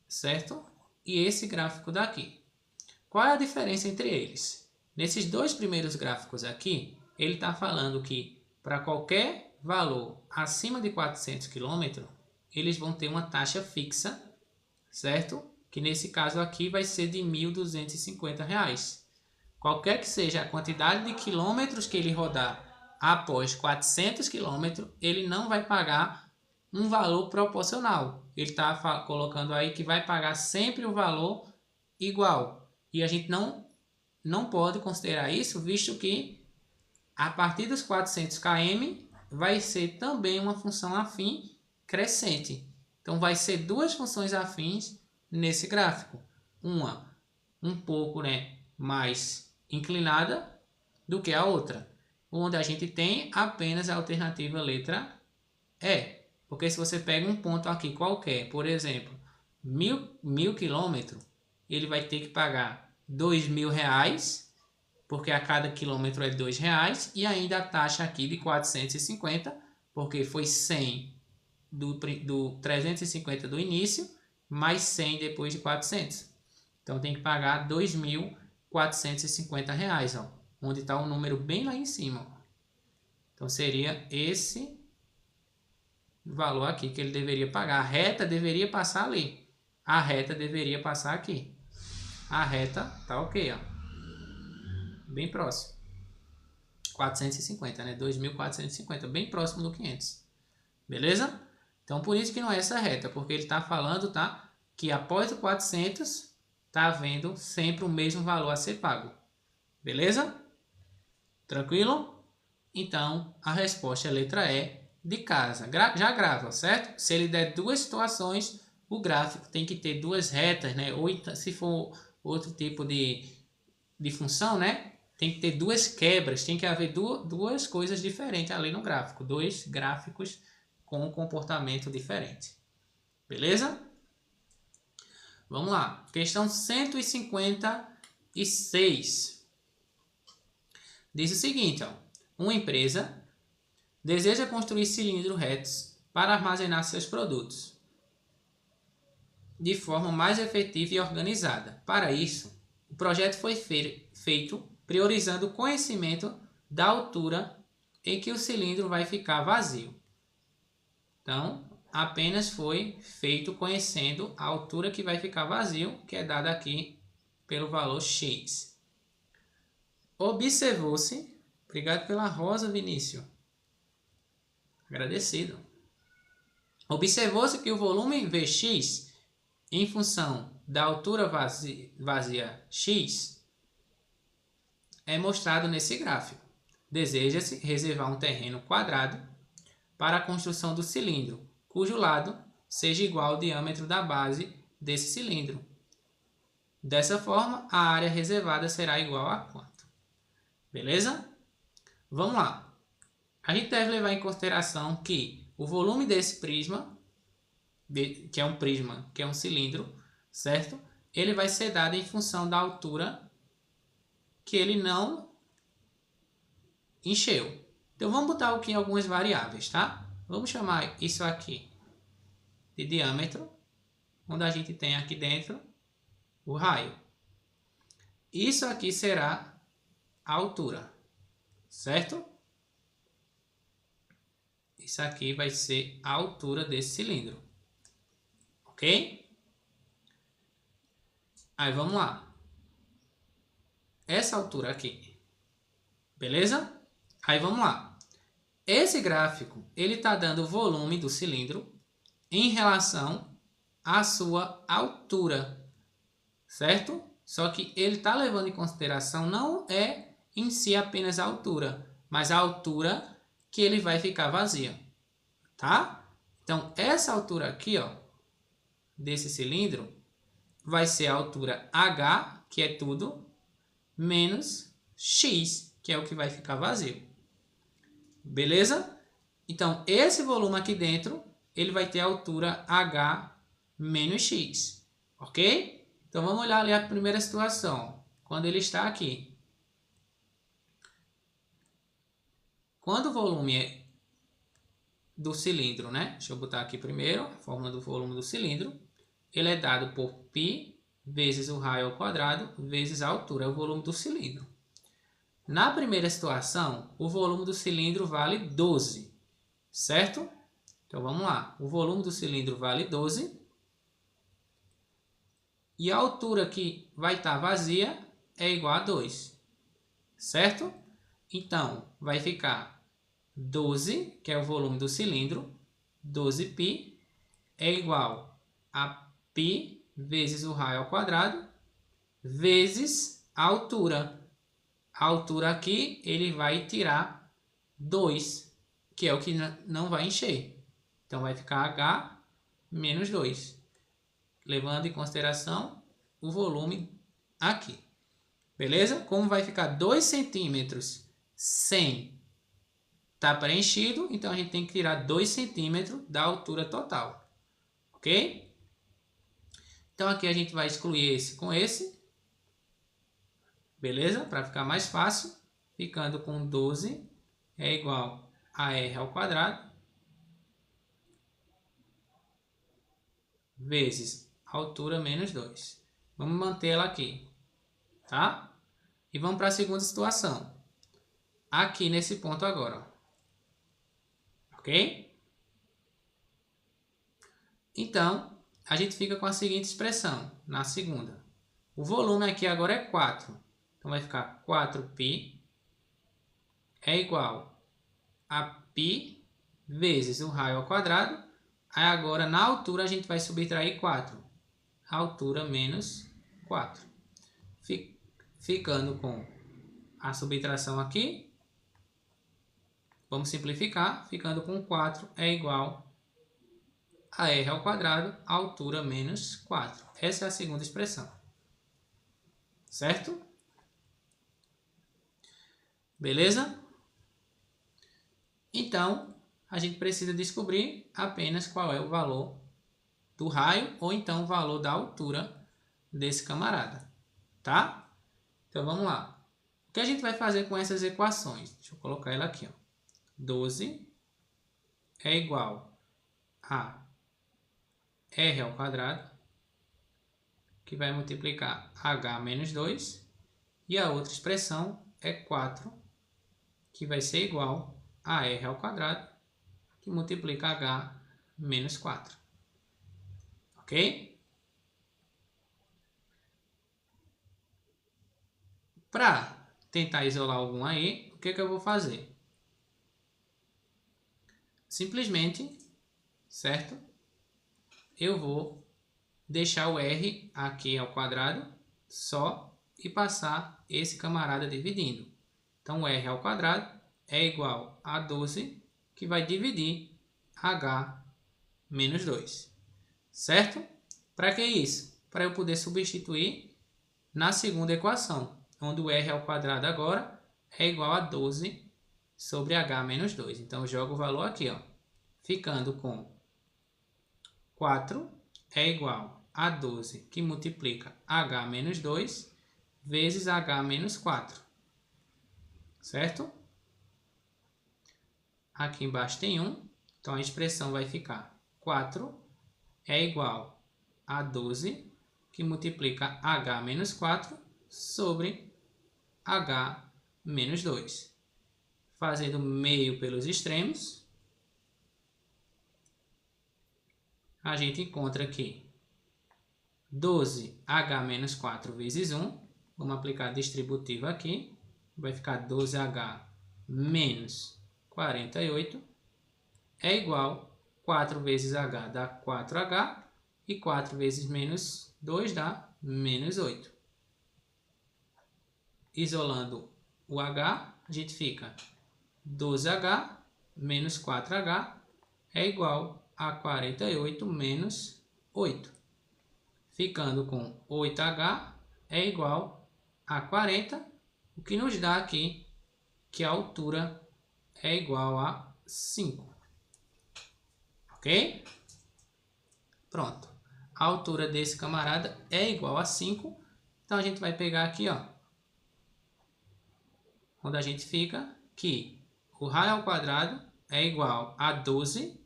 certo? E esse gráfico daqui. Qual é a diferença entre eles? Nesses dois primeiros gráficos aqui, ele está falando que para qualquer valor acima de 400 km, eles vão ter uma taxa fixa, certo? Que nesse caso aqui vai ser de R$1.250. Qualquer que seja a quantidade de quilômetros que ele rodar após 400 km, ele não vai pagar um valor proporcional. Ele está colocando aí que vai pagar sempre o valor igual. E a gente não pode considerar isso, visto que a partir dos 400 km vai ser também uma função afim crescente. Então vai ser duas funções afins nesse gráfico. Uma um pouco, né, mais inclinada do que a outra, onde a gente tem apenas a alternativa letra E. Porque se você pega um ponto aqui qualquer, por exemplo, 1.000 km, ele vai ter que pagar R$2.000 porque a cada quilômetro é R$2, e ainda a taxa aqui de 450, porque foi 100 do 350 do início, mais 100 depois de 400. Então tem que pagar R$2.450, ó, onde está o número bem lá em cima. Ó. Então seria esse valor aqui que ele deveria pagar. A reta deveria passar ali. A reta deveria passar aqui. A reta tá ok, ó. Bem próximo. 450, né? 2.450, bem próximo do 500. Beleza? Então por isso que não é essa reta, porque ele está falando, tá? Que após o 400 tá havendo sempre o mesmo valor a ser pago. Beleza? Tranquilo? Então a resposta é a letra E, de casa. Já grava, certo? Se ele der duas situações, o gráfico tem que ter duas retas, né? Ou se for outro tipo de função, né? Tem que ter duas quebras, tem que haver duas coisas diferentes ali no gráfico. Dois gráficos com um comportamento diferente. Beleza? Vamos lá. Questão 156. Diz o seguinte, ó. Uma empresa deseja construir cilindros retos para armazenar seus produtos de forma mais efetiva e organizada. Para isso, o projeto foi feito priorizando o conhecimento da altura em que o cilindro vai ficar vazio. Então, apenas foi feito conhecendo a altura que vai ficar vazio, que é dada aqui pelo valor X. Observou-se, obrigado pela rosa, Vinícius. Agradecido. Observou-se que o volume Vx, em função da altura vazia X, é mostrado nesse gráfico. Deseja-se reservar um terreno quadrado para a construção do cilindro, cujo lado seja igual ao diâmetro da base desse cilindro. Dessa forma, a área reservada será igual a quanto? Beleza? Vamos lá. A gente deve levar em consideração que o volume desse prisma, que é um prisma, que é um cilindro, certo? Ele vai ser dado em função da altura que ele não encheu. Então vamos botar aqui algumas variáveis, tá? Vamos chamar isso aqui de diâmetro, onde a gente tem aqui dentro o raio. Isso aqui será a altura, certo? Isso aqui vai ser a altura desse cilindro, ok? Aí vamos lá. Essa altura aqui, beleza? Aí vamos lá. Esse gráfico, ele está dando o volume do cilindro em relação à sua altura, certo? Só que ele está levando em consideração não é em si apenas a altura, mas a altura que ele vai ficar vazio, tá? Então, essa altura aqui, ó, desse cilindro, vai ser a altura H, que é tudo, menos X, que é o que vai ficar vazio. Beleza? Então, esse volume aqui dentro, ele vai ter a altura H menos X, ok? Então, vamos olhar ali a primeira situação, quando ele está aqui. Quando o volume é do cilindro, né? Deixa eu botar aqui primeiro a fórmula do volume do cilindro. Ele é dado por π vezes o raio ao quadrado vezes a altura, é o volume do cilindro. Na primeira situação, o volume do cilindro vale 12, certo? Então vamos lá, o volume do cilindro vale 12 e a altura que vai estar vazia é igual a 2, certo? Então vai ficar 12, que é o volume do cilindro, 12π é igual a π vezes o raio ao quadrado vezes a altura. A altura aqui ele vai tirar 2, que é o que não vai encher. Então vai ficar H menos 2, levando em consideração o volume aqui. Beleza? Como vai ficar 2 centímetros sem estar preenchido, então a gente tem que tirar 2 centímetros da altura total. Ok? Então aqui a gente vai excluir esse com esse. Beleza? Para ficar mais fácil, ficando com 12 é igual a r ao quadrado vezes altura menos 2. Vamos manter ela aqui, tá? E vamos para a segunda situação. Aqui nesse ponto agora, ó. Ok? Então, a gente fica com a seguinte expressão na segunda. O volume aqui agora é 4. Então, vai ficar 4π é igual a π vezes o raio ao quadrado. Aí agora, na altura, a gente vai subtrair 4. A altura menos 4. Ficando com a subtração aqui. Vamos simplificar. Ficando com 4 é igual a r ao quadrado, a altura menos 4. Essa é a segunda expressão. Certo? Beleza? Então, a gente precisa descobrir apenas qual é o valor do raio ou então o valor da altura desse camarada. Tá? Então, vamos lá. O que a gente vai fazer com essas equações? Deixa eu colocar ela aqui, ó. 12 é igual a r ao quadrado, que vai multiplicar h menos 2, e a outra expressão é 4, que vai ser igual a r ao quadrado, que multiplica h menos 4. Ok? Para tentar isolar algum aí, o que eu vou fazer? Simplesmente, certo? Eu vou deixar o r aqui ao quadrado só e passar esse camarada dividindo. Então, o r ao quadrado é igual a 12, que vai dividir h menos 2. Certo? Para que isso? Para eu poder substituir na segunda equação, onde o r ao quadrado agora é igual a 12 sobre h menos 2. Então, eu jogo o valor aqui, ó, ficando com 4 é igual a 12, que multiplica h menos 2, vezes h menos 4. Certo? Aqui embaixo tem 1, então a expressão vai ficar 4 é igual a 12, que multiplica h menos 4 sobre h menos 2. Fazendo meio pelos extremos, a gente encontra aqui 12h menos 4 vezes 1. Vamos aplicar distributivo aqui. Vai ficar 12h menos 48 é igual 4 vezes h dá 4h e 4 vezes menos 2 dá menos 8. Isolando o h, a gente fica 12h menos 4h é igual a 48 menos 8. Ficando com 8h é igual a 40, o que nos dá aqui que a altura é igual a 5. Ok? Pronto. A altura desse camarada é igual a 5. Então, a gente vai pegar aqui, ó, onde a gente fica que o raio ao quadrado é igual a 12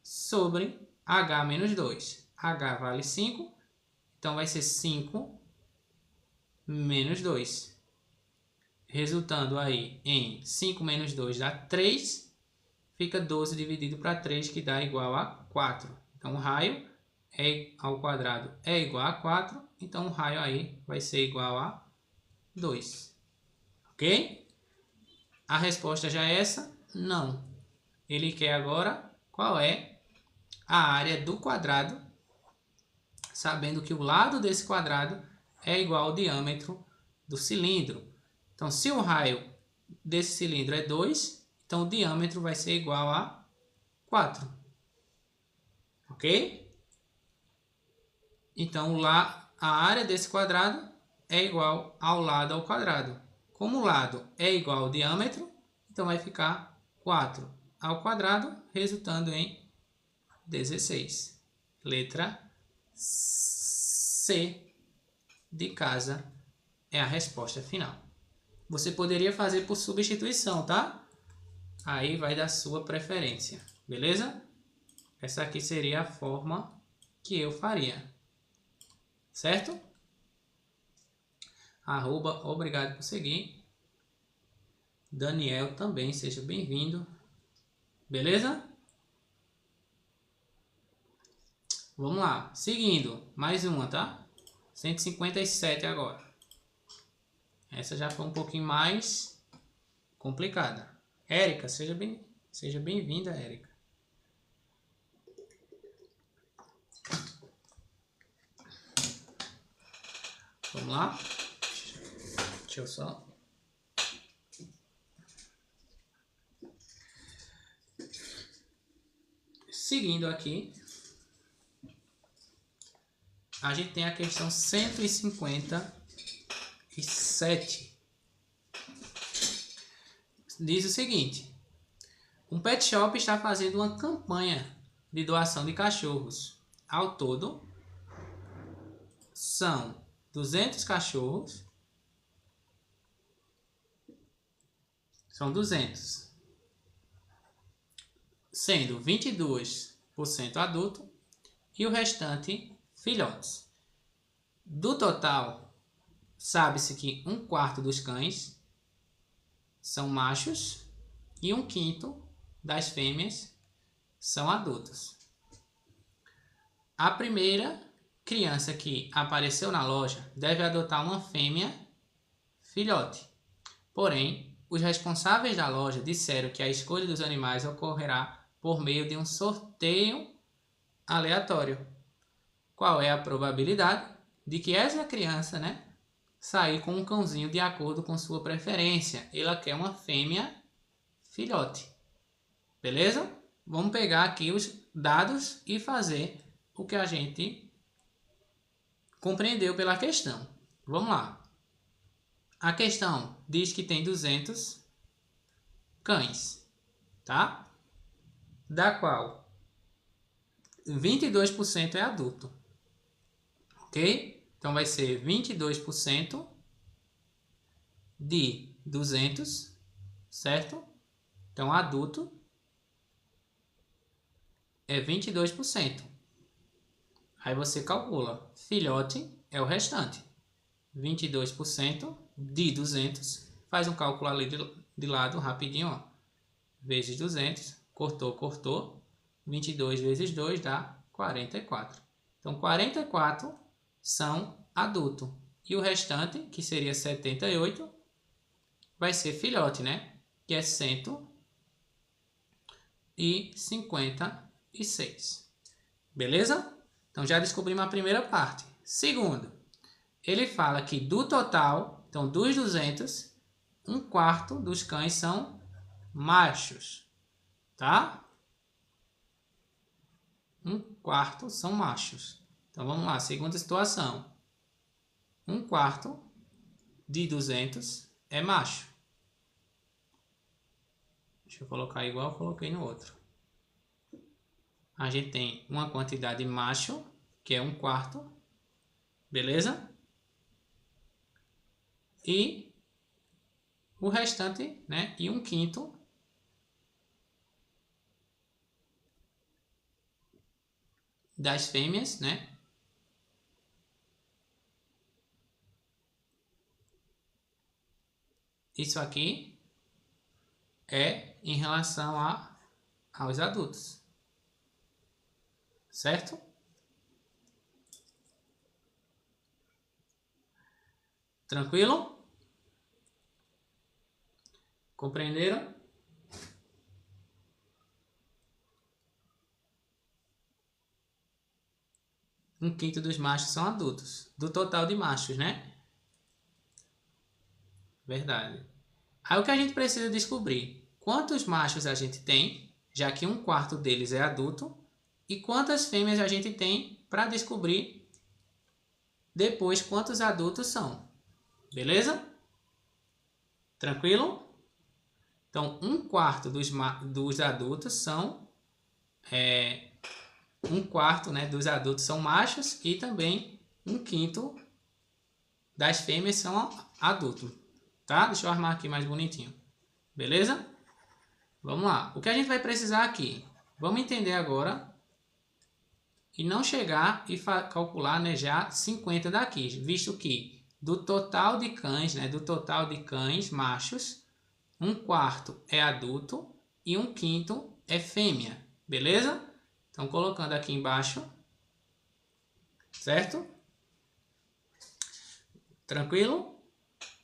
sobre h menos 2. h vale 5, então vai ser 5 menos 2. Resultando aí em 5 menos 2 dá 3, fica 12 dividido para 3, que dá igual a 4. Então, o raio ao quadrado é igual a 4, então o raio aí vai ser igual a 2. Ok? A resposta já é essa? Não. Ele quer agora qual é a área do quadrado, sabendo que o lado desse quadrado é igual ao diâmetro do cilindro. Então, se o raio desse cilindro é 2, então o diâmetro vai ser igual a 4. Ok? Então, lá, a área desse quadrado é igual ao lado ao quadrado. Como o lado é igual ao diâmetro, então vai ficar 4 ao quadrado, resultando em 16. Letra C de casa é a resposta final. Você poderia fazer por substituição, tá? Aí vai da sua preferência, beleza? Essa aqui seria a forma que eu faria, certo? @ obrigado por seguir. Daniel também, seja bem-vindo. Beleza? Vamos lá, seguindo, mais uma, tá? 157 agora. Essa já foi um pouquinho mais complicada. Érica, seja bem-vinda, Érica. Vamos lá? Deixa eu só... Seguindo aqui, a gente tem a questão 157. Diz o seguinte: um pet shop está fazendo uma campanha de doação de cachorros. Ao todo, são 200 cachorros. São 200. Sendo 22% adulto e o restante filhotes. Do total, sabe-se que 1/4 dos cães são machos e 1/5 das fêmeas são adultos. A primeira criança que apareceu na loja deve adotar uma fêmea filhote. Porém, os responsáveis da loja disseram que a escolha dos animais ocorrerá por meio de um sorteio aleatório. Qual é a probabilidade de que essa criança, sair com um cãozinho de acordo com sua preferência? Ela quer uma fêmea filhote. Beleza? Vamos pegar aqui os dados e fazer o que a gente compreendeu pela questão. Vamos lá. A questão diz que tem 200 cães, tá? Da qual 22% é adulto, ok? Então vai ser 22% de 200, certo? Então adulto é 22%. Aí você calcula, filhote é o restante. 22% de 200, faz um cálculo ali de lado rapidinho, ó. Vezes 200, cortou. 22 vezes 2 dá 44. Então 44 são adulto. E o restante, que seria 78, vai ser filhote, que é 156. Beleza? Então já descobrimos a primeira parte. Segundo, ele fala que do total, então dos 200, 1/4 dos cães são machos, tá? 1/4 são machos. Então vamos lá, segunda situação. 1/4 de 200 é macho. Deixa eu colocar igual eu coloquei no outro. A gente tem uma quantidade macho, que é 1/4, beleza? E o restante, e 1/5 das fêmeas, Isso aqui é em relação aos adultos, certo? Tranquilo? Compreenderam? Um quinto dos machos são adultos, do total de machos, Verdade. Aí o que a gente precisa descobrir? Quantos machos a gente tem, já que 1/4 deles é adulto, e quantas fêmeas a gente tem para descobrir depois quantos adultos são. Beleza? Tranquilo? Então, 1/4 dos adultos são... 1/4 dos adultos são machos e também 1/5 das fêmeas são adultos, tá? Deixa eu armar aqui mais bonitinho, beleza? Vamos lá, o que a gente vai precisar aqui? Vamos entender agora e não chegar e calcular, né, já 50 daqui, visto que do total de cães, né, do total de cães machos, 1/4 é adulto e 1/5 é fêmea, beleza? Então, colocando aqui embaixo, certo? Tranquilo?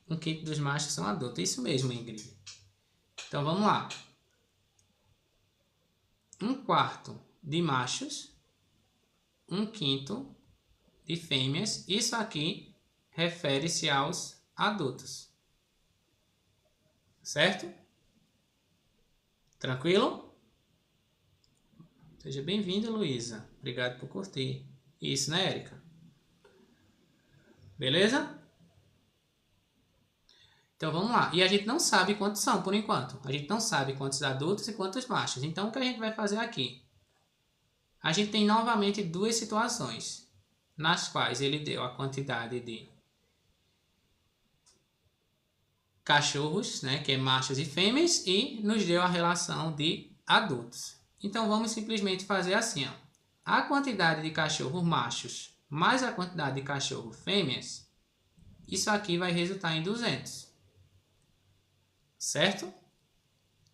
1/5 dos machos são adultos, isso mesmo, Ingrid. Então, vamos lá. 1/4 de machos, 1/5 de fêmeas, isso aqui refere-se aos adultos, certo? Tranquilo? Seja bem-vinda, Luísa. Obrigado por curtir. Isso, né, Érica? Beleza? Então vamos lá. E a gente não sabe quantos são por enquanto. A gente não sabe quantos adultos e quantos machos. Então o que a gente vai fazer aqui? A gente tem novamente duas situações nas quais ele deu a quantidade de cachorros, né, que é machos e fêmeas, e nos deu a relação de adultos. Então vamos simplesmente fazer assim, ó. A quantidade de cachorros machos mais a quantidade de cachorros fêmeas, isso aqui vai resultar em 200. Certo?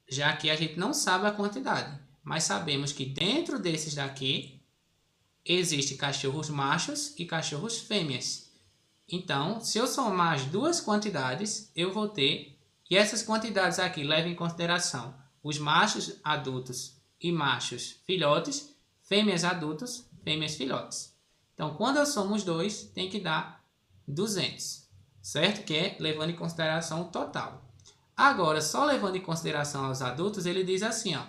Já que a gente não sabe a quantidade, mas sabemos que dentro desses daqui existe cachorros machos e cachorros fêmeas. Então, se eu somar as duas quantidades, eu vou ter, e essas quantidades aqui levam em consideração os machos adultos e machos filhotes, fêmeas adultos, fêmeas filhotes. Então, quando eu somo os dois, tem que dar 200, certo? Que é levando em consideração o total. Agora, só levando em consideração os adultos, ele diz assim, ó,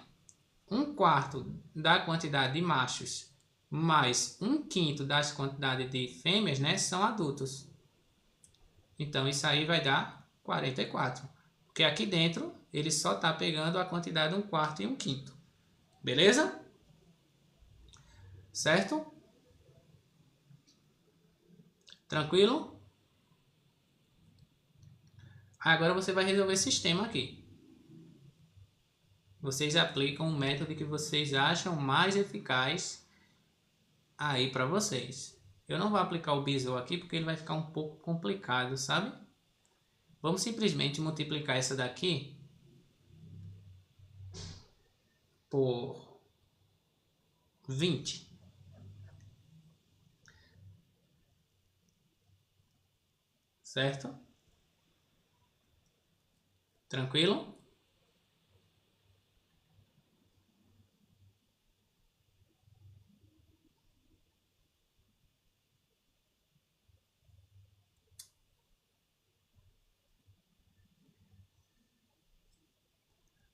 1/4 da quantidade de machos mais 1/5 das quantidades de fêmeas, né, são adultos. Então, isso aí vai dar 44. Porque aqui dentro, ele só está pegando a quantidade de 1/4 e 1/5. Beleza? Certo? Tranquilo? Agora você vai resolver esse sistema aqui. Vocês aplicam o método que vocês acham mais eficaz aí para vocês. Eu não vou aplicar o bisou aqui porque ele vai ficar um pouco complicado, sabe? Vamos simplesmente multiplicar essa daqui por 20. Certo? Tranquilo?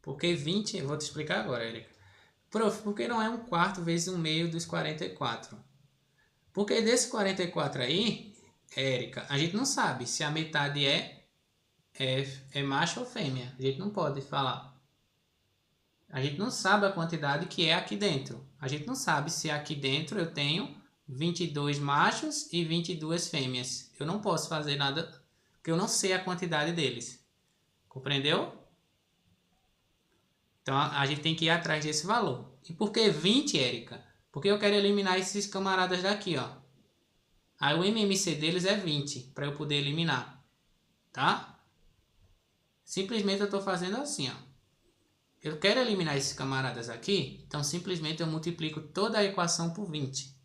Porque 20, eu vou te explicar agora, Erika. Prof, por que não é 1/4 vezes 1/2 dos 44? Porque desse 44 aí, Érica, a gente não sabe se a metade é macho ou fêmea. A gente não pode falar. A gente não sabe a quantidade que é aqui dentro. A gente não sabe se aqui dentro eu tenho 22 machos e 22 fêmeas. Eu não posso fazer nada, porque eu não sei a quantidade deles. Compreendeu? Então a gente tem que ir atrás desse valor. E por que 20, Érica? Porque eu quero eliminar esses camaradas daqui, ó. Aí o MMC deles é 20, para eu poder eliminar. Tá? Simplesmente eu estou fazendo assim, ó. Eu quero eliminar esses camaradas aqui, então simplesmente eu multiplico toda a equação por 20.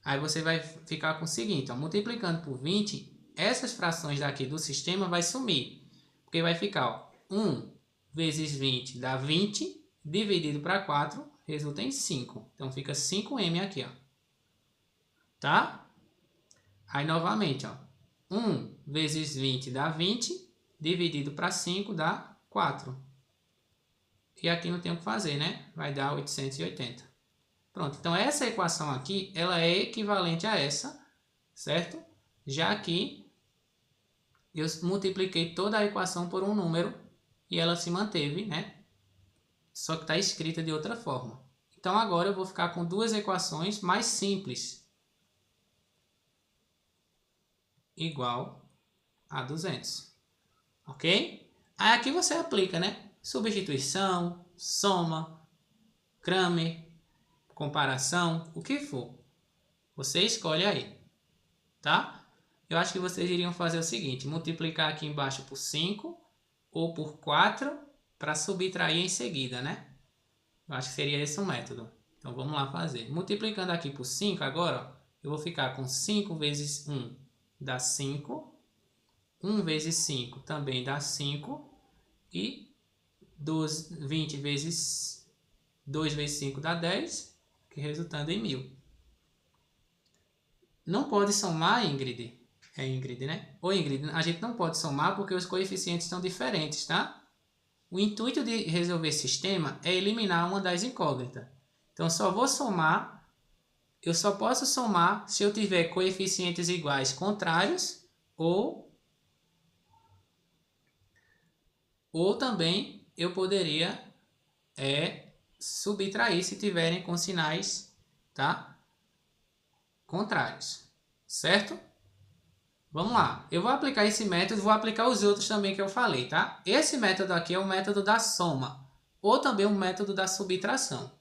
Aí você vai ficar com o seguinte, ó, multiplicando por 20, essas frações daqui do sistema vai sumir. Porque vai ficar, ó, 1 vezes 20 dá 20, dividido para 4, resulta em 5. Então fica 5m aqui, ó. Tá? Aí novamente, ó, 1 vezes 20 dá 20, dividido para 5 dá 4. E aqui não tem o que fazer, né? Vai dar 880. Pronto, então essa equação aqui, ela é equivalente a essa, certo? Já que eu multipliquei toda a equação por um número e ela se manteve, né? Só que está escrita de outra forma. Então agora eu vou ficar com duas equações mais simples. igual a 200. Ok? Aí aqui você aplica, né? Substituição, soma, Kramer, comparação, o que for. Você escolhe aí, tá? Eu acho que vocês iriam fazer o seguinte, multiplicar aqui embaixo por 5 ou por 4 para subtrair em seguida, né? Eu acho que seria esse o método. Então vamos lá fazer. Multiplicando aqui por 5 agora, ó, eu vou ficar com 5 vezes 1 dá 5. 1 vezes 5 também dá 5. E 20 vezes 2 vezes 5 dá 10, que resultando em 1000. Não pode somar, Ingrid. É Ingrid, né? Ô Ingrid, a gente não pode somar porque os coeficientes são diferentes, tá? O intuito de resolver sistema é eliminar uma das incógnitas. Então, só vou somar, eu só posso somar se eu tiver coeficientes iguais contrários ou também eu poderia subtrair se tiverem com sinais, tá? Contrários, certo? Vamos lá, eu vou aplicar esse método, vou aplicar os outros também que eu falei, tá? Esse método aqui é o método da soma, ou também o método da subtração.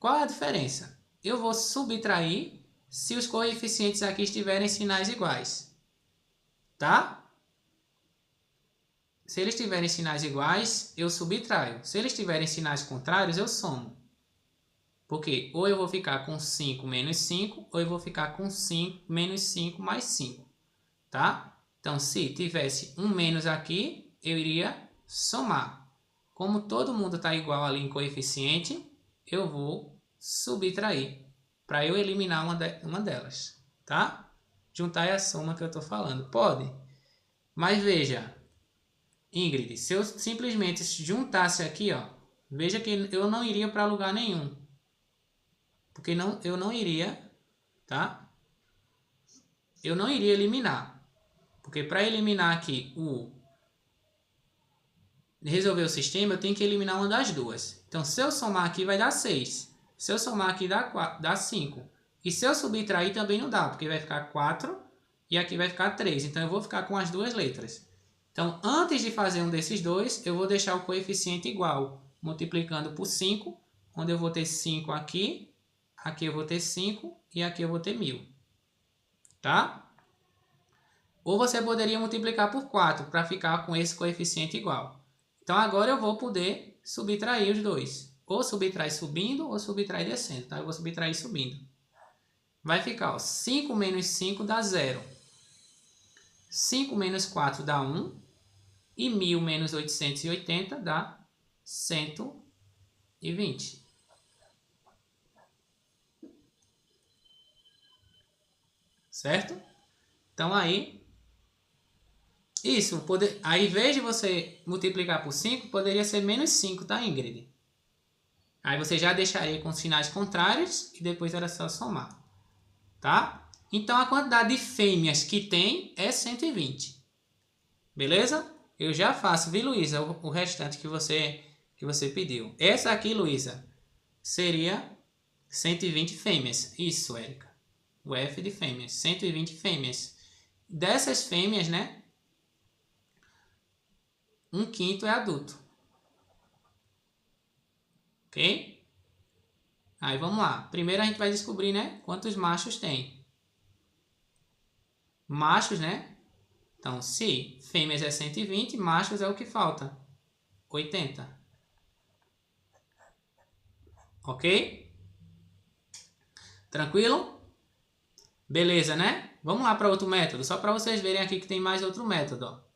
Qual é a diferença? Eu vou subtrair se os coeficientes aqui estiverem sinais iguais, tá? Se eles tiverem sinais iguais, eu subtraio. Se eles tiverem sinais contrários, eu somo. Porque ou eu vou ficar com 5 menos 5, ou eu vou ficar com 5 menos 5 mais 5. Tá? Então, se tivesse um menos aqui, eu iria somar. Como todo mundo está igual ali em coeficiente, eu vou subtrair para eu eliminar uma delas. Tá? Juntar é a soma que eu estou falando. Pode. Mas veja, Ingrid, se eu simplesmente juntasse aqui, ó, veja que eu não iria para lugar nenhum. Porque eu não iria, tá? Eu não iria eliminar. Porque para eliminar aqui resolver o sistema, eu tenho que eliminar uma das duas. Então, se eu somar aqui, vai dar 6. Se eu somar aqui, dá 5. E se eu subtrair, também não dá, porque vai ficar 4 e aqui vai ficar 3. Então, eu vou ficar com as duas letras. Então, antes de fazer um desses dois, eu vou deixar o coeficiente igual, multiplicando por 5, onde eu vou ter 5 aqui, aqui eu vou ter 5 e aqui eu vou ter 1000. Tá? Ou você poderia multiplicar por 4 para ficar com esse coeficiente igual. Então, agora eu vou poder subtrair os dois. Ou subtrair subindo ou subtrair descendo. Tá? Eu vou subtrair subindo. Vai ficar, ó, 5 menos 5 dá 0. 5 menos 4 dá 1. E 1000 menos 880 dá 120. Certo? Então, aí... Isso, aí em vez de você multiplicar por 5, poderia ser menos 5, tá, Ingrid? Aí você já deixaria com sinais contrários e depois era só somar, tá? Então a quantidade de fêmeas que tem é 120, beleza? Eu já faço, viu, Luísa, o restante que você pediu. Essa aqui, Luísa, seria 120 fêmeas. Isso, Érica. O F de fêmeas, 120 fêmeas. Dessas fêmeas, né? 1/5 é adulto. Ok? Aí vamos lá. Primeiro a gente vai descobrir, né? Quantos machos tem. Machos, né? Então, se fêmeas é 120, machos é o que falta. 80. Ok? Tranquilo? Beleza, né? Vamos lá para outro método. Só para vocês verem aqui que tem mais outro método, ó.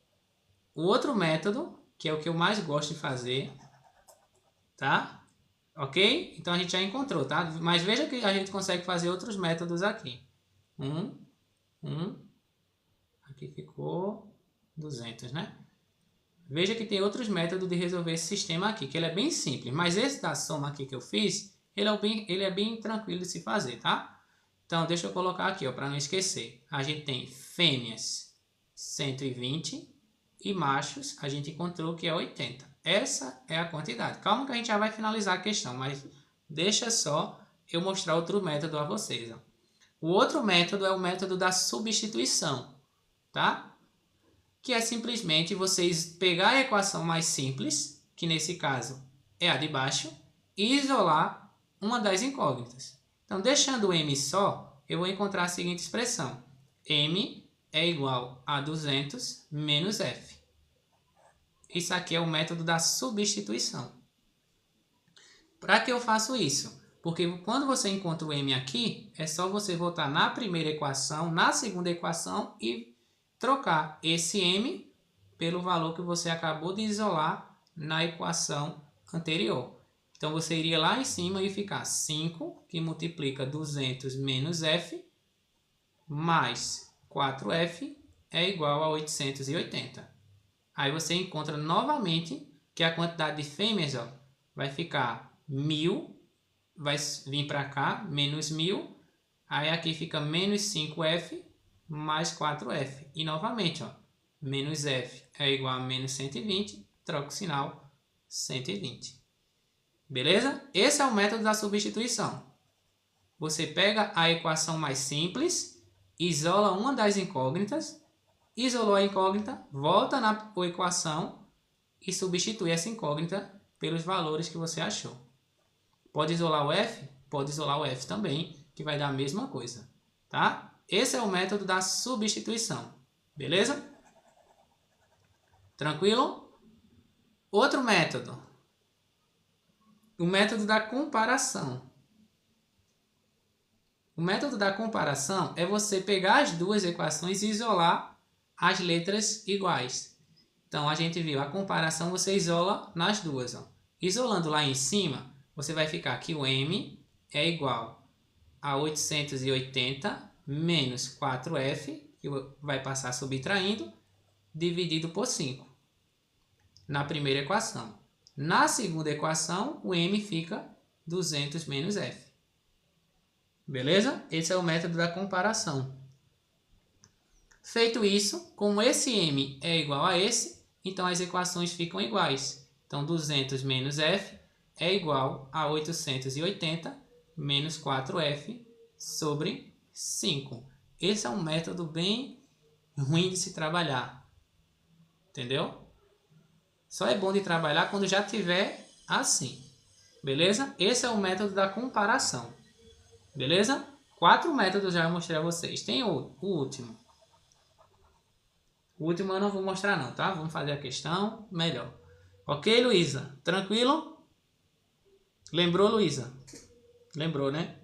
O outro método, que é o que eu mais gosto de fazer, tá? Ok? Então a gente já encontrou, tá? Mas veja que a gente consegue fazer outros métodos aqui. Aqui ficou 200, né? Veja que tem outros métodos de resolver esse sistema aqui, que ele é bem simples. Mas esse da soma aqui que eu fiz, ele é bem tranquilo de se fazer, tá? Então, deixa eu colocar aqui, ó, para não esquecer. A gente tem fêmeas 120 e machos a gente encontrou que é 80. Essa é a quantidade. Calma que a gente já vai finalizar a questão, mas deixa só eu mostrar outro método a vocês. Ó. O outro método é o método da substituição. tá? Que é simplesmente vocês pegar a equação mais simples, que nesse caso é a de baixo, e isolar uma das incógnitas. Então, deixando o m só, eu vou encontrar a seguinte expressão. M é igual a 200 menos f. Isso aqui é o método da substituição. Para que eu faço isso? Porque quando você encontra o m aqui, é só você voltar na primeira equação, na segunda equação e trocar esse m pelo valor que você acabou de isolar na equação anterior. Então, você iria lá em cima e ficar 5, que multiplica 200 menos f, mais 4f é igual a 880. Aí você encontra novamente que a quantidade de fêmeas vai ficar 1000, vai vir para cá, menos 1000, aí aqui fica menos 5f mais 4f. E novamente, menos f é igual a menos 120, troca o sinal, 120. Beleza? Esse é o método da substituição. Você pega a equação mais simples, isola uma das incógnitas, isolou a incógnita, volta na equação e substitui essa incógnita pelos valores que você achou. Pode isolar o f? Pode isolar o f também, que vai dar a mesma coisa. Tá? Esse é o método da substituição. Beleza? Tranquilo? Outro método. O método da comparação. O método da comparação é você pegar as duas equações e isolar as letras iguais. Então, a gente viu a comparação, você isola nas duas. Isolando lá em cima, você vai ficar que o m é igual a 880 menos 4f, que vai passar subtraindo, dividido por 5. Na primeira equação. Na segunda equação, o m fica 200 menos f. Beleza? Esse é o método da comparação. Feito isso, como esse m é igual a esse, então as equações ficam iguais. Então, 200 menos f é igual a 880 menos 4f sobre 5. Esse é um método bem ruim de se trabalhar. Entendeu? Só é bom de trabalhar quando já tiver assim. Beleza? Esse é o método da comparação. Beleza? 4 métodos já eu mostrei a vocês. Tem o último. O último eu não vou mostrar não, tá? Vamos fazer a questão melhor. Ok, Luísa? Tranquilo? Lembrou, Luísa? Lembrou, né?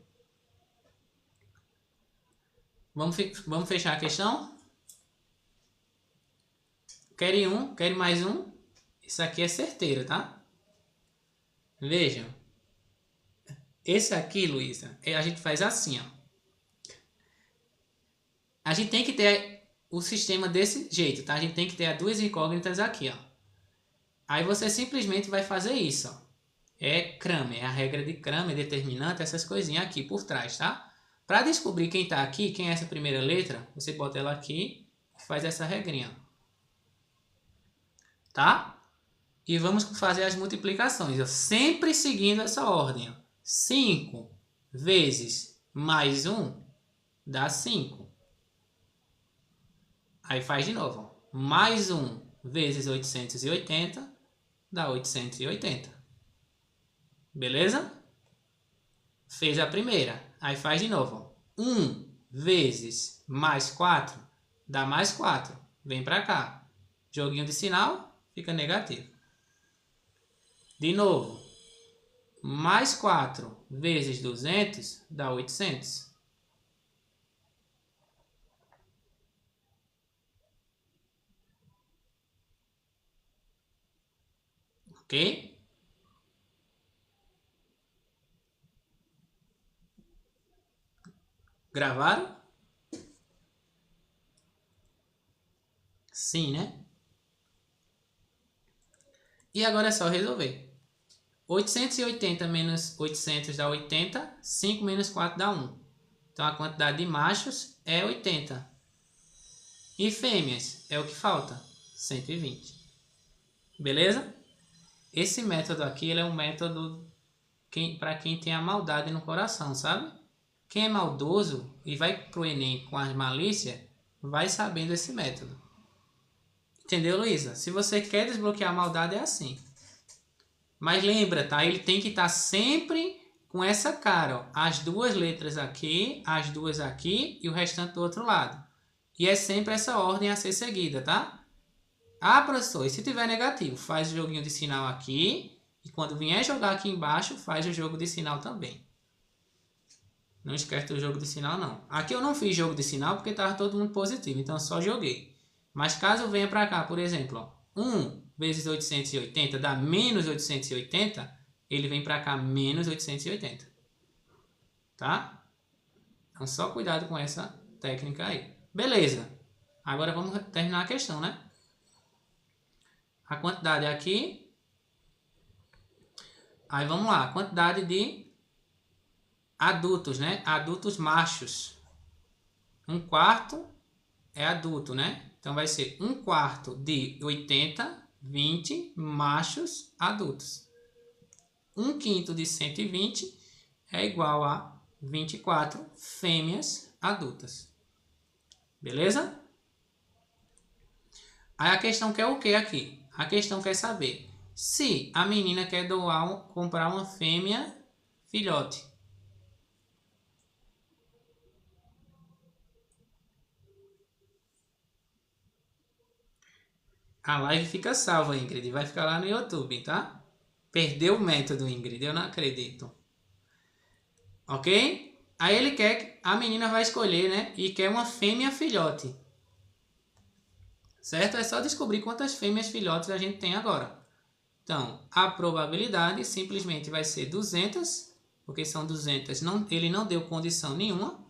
Vamos fechar a questão? Querem um? Querem mais um? Isso aqui é certeiro, tá? Vejam. Esse aqui, Luísa, a gente faz assim, ó. A gente tem que ter o sistema desse jeito, tá? A gente tem que ter as duas incógnitas aqui, ó. Aí você simplesmente vai fazer isso, ó. É Cramer, é a regra de Cramer, determinante, essas coisinhas aqui por trás, tá? Para descobrir quem tá aqui, quem é essa primeira letra, você bota ela aqui e faz essa regrinha, tá? E vamos fazer as multiplicações, ó. Sempre seguindo essa ordem, ó. 5 vezes mais 1 dá 5. Aí faz de novo. Ó. Mais 1 vezes 880 dá 880. Beleza? Fez a primeira. Aí faz de novo. Ó. 1 vezes mais 4 dá mais 4. Vem para cá. Joguinho de sinal fica negativo. De novo. Mais 4 vezes 200 dá 800. Ok? Gravaram? Sim, né? E agora é só resolver. 880 menos 800 dá 80. 5 menos 4 dá 1. Então, a quantidade de machos é 80. E fêmeas é o que falta? 120. Beleza? Esse método aqui ele é um método para quem tem a maldade no coração, sabe? Quem é maldoso e vai pro Enem com as malícias, vai sabendo esse método. Entendeu, Luísa? Se você quer desbloquear a maldade, é assim. Mas lembra, tá? Ele tem que estar sempre com essa cara, ó. As duas letras aqui, as duas aqui e o restante do outro lado. E é sempre essa ordem a ser seguida, tá? Ah, professor, e se tiver negativo, faz o joguinho de sinal aqui. E quando vier jogar aqui embaixo, faz o jogo de sinal também. Não esquece do jogo de sinal, não. Aqui eu não fiz jogo de sinal porque estava todo mundo positivo, então eu só joguei. Mas caso eu venha para cá, por exemplo, ó, 1 vezes 880 dá menos 880, ele vem para cá menos 880. Tá? Então só cuidado com essa técnica aí. Beleza. Agora vamos terminar a questão, né? A quantidade é aqui. Aí vamos lá. A quantidade de adultos, né? Adultos machos. 1/4 é adulto, né? Então vai ser 1/4 de 80, 20 machos adultos. 1/5 de 120 é igual a 24 fêmeas adultas. Beleza? Aí a questão quer o que aqui? A questão quer saber se a menina quer comprar uma fêmea filhote. A live fica salva, Ingrid. Vai ficar lá no YouTube, tá? Perdeu o método, Ingrid. Eu não acredito. Ok? Aí ele quer... A menina vai escolher, né? E quer uma fêmea filhote. Certo? É só descobrir quantas fêmeas filhotes a gente tem agora. Então, a probabilidade simplesmente vai ser 200. Porque são 200. Ele não deu condição nenhuma.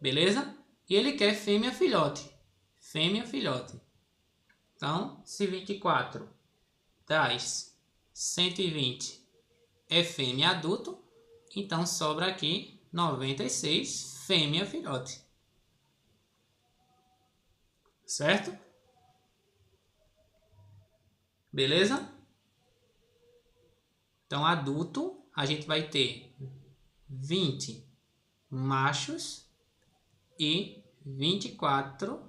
Beleza? E ele quer fêmea filhote. Fêmea filhote. Então, se 24 das 120 é fêmea adulto, então sobra aqui 96 fêmea filhote. Certo? Beleza? Então, adulto, a gente vai ter 20 machos e 24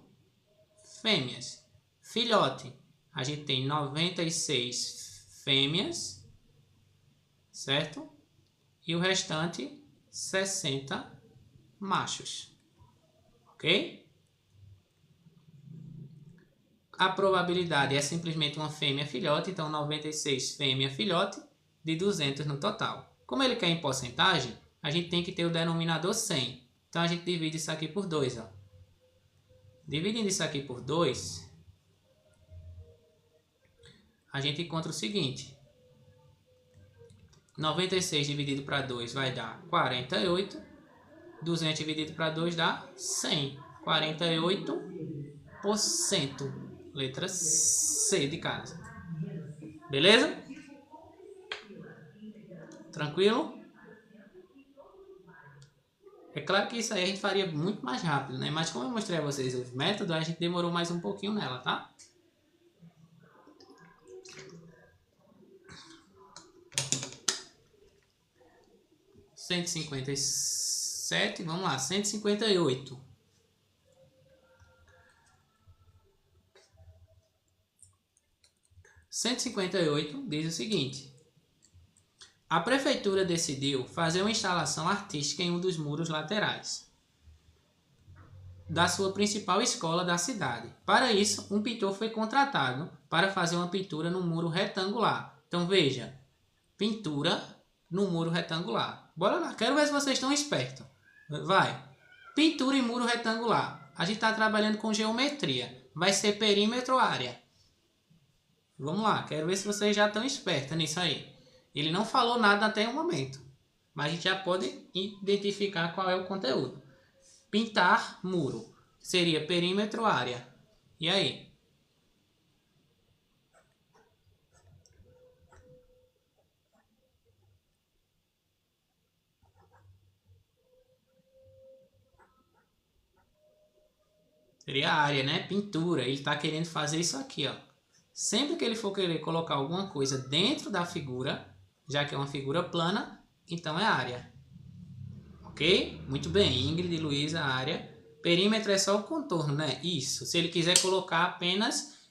fêmeas. Filhote, a gente tem 96 fêmeas, certo? E o restante, 60 machos, ok? A probabilidade é simplesmente uma fêmea filhote, então 96 fêmea filhote de 200 no total. Como ele quer em porcentagem, a gente tem que ter o denominador 100. Então a gente divide isso aqui por 2, ó. Dividindo isso aqui por 2... a gente encontra o seguinte. 96 dividido para 2 vai dar 48. 200 dividido para 2 dá 100. 48%. Letra C de casa. Beleza? Tranquilo? É claro que isso aí a gente faria muito mais rápido, né? Mas como eu mostrei a vocês os métodos, a gente demorou mais um pouquinho nela, tá? (157), vamos lá, 158. (158) diz o seguinte: a prefeitura decidiu fazer uma instalação artística em um dos muros laterais da sua principal escola da cidade. Para isso, um pintor foi contratado para fazer uma pintura no muro retangular. Então veja, pintura no muro retangular. Bora lá, quero ver se vocês estão espertos. Vai. Pintura em muro retangular. A gente está trabalhando com geometria. Vai ser perímetro área. Vamos lá, quero ver se vocês já estão espertos nisso aí. Ele não falou nada até o momento, mas a gente já pode identificar qual é o conteúdo. Pintar muro. Seria perímetro área. E aí? Seria a área, né? Pintura. Ele está querendo fazer isso aqui, ó. Sempre que ele for querer colocar alguma coisa dentro da figura, já que é uma figura plana, então é área. Ok? Muito bem. Ingrid e Luísa, área. Perímetro é só o contorno, né? Isso. Se ele quiser colocar apenas,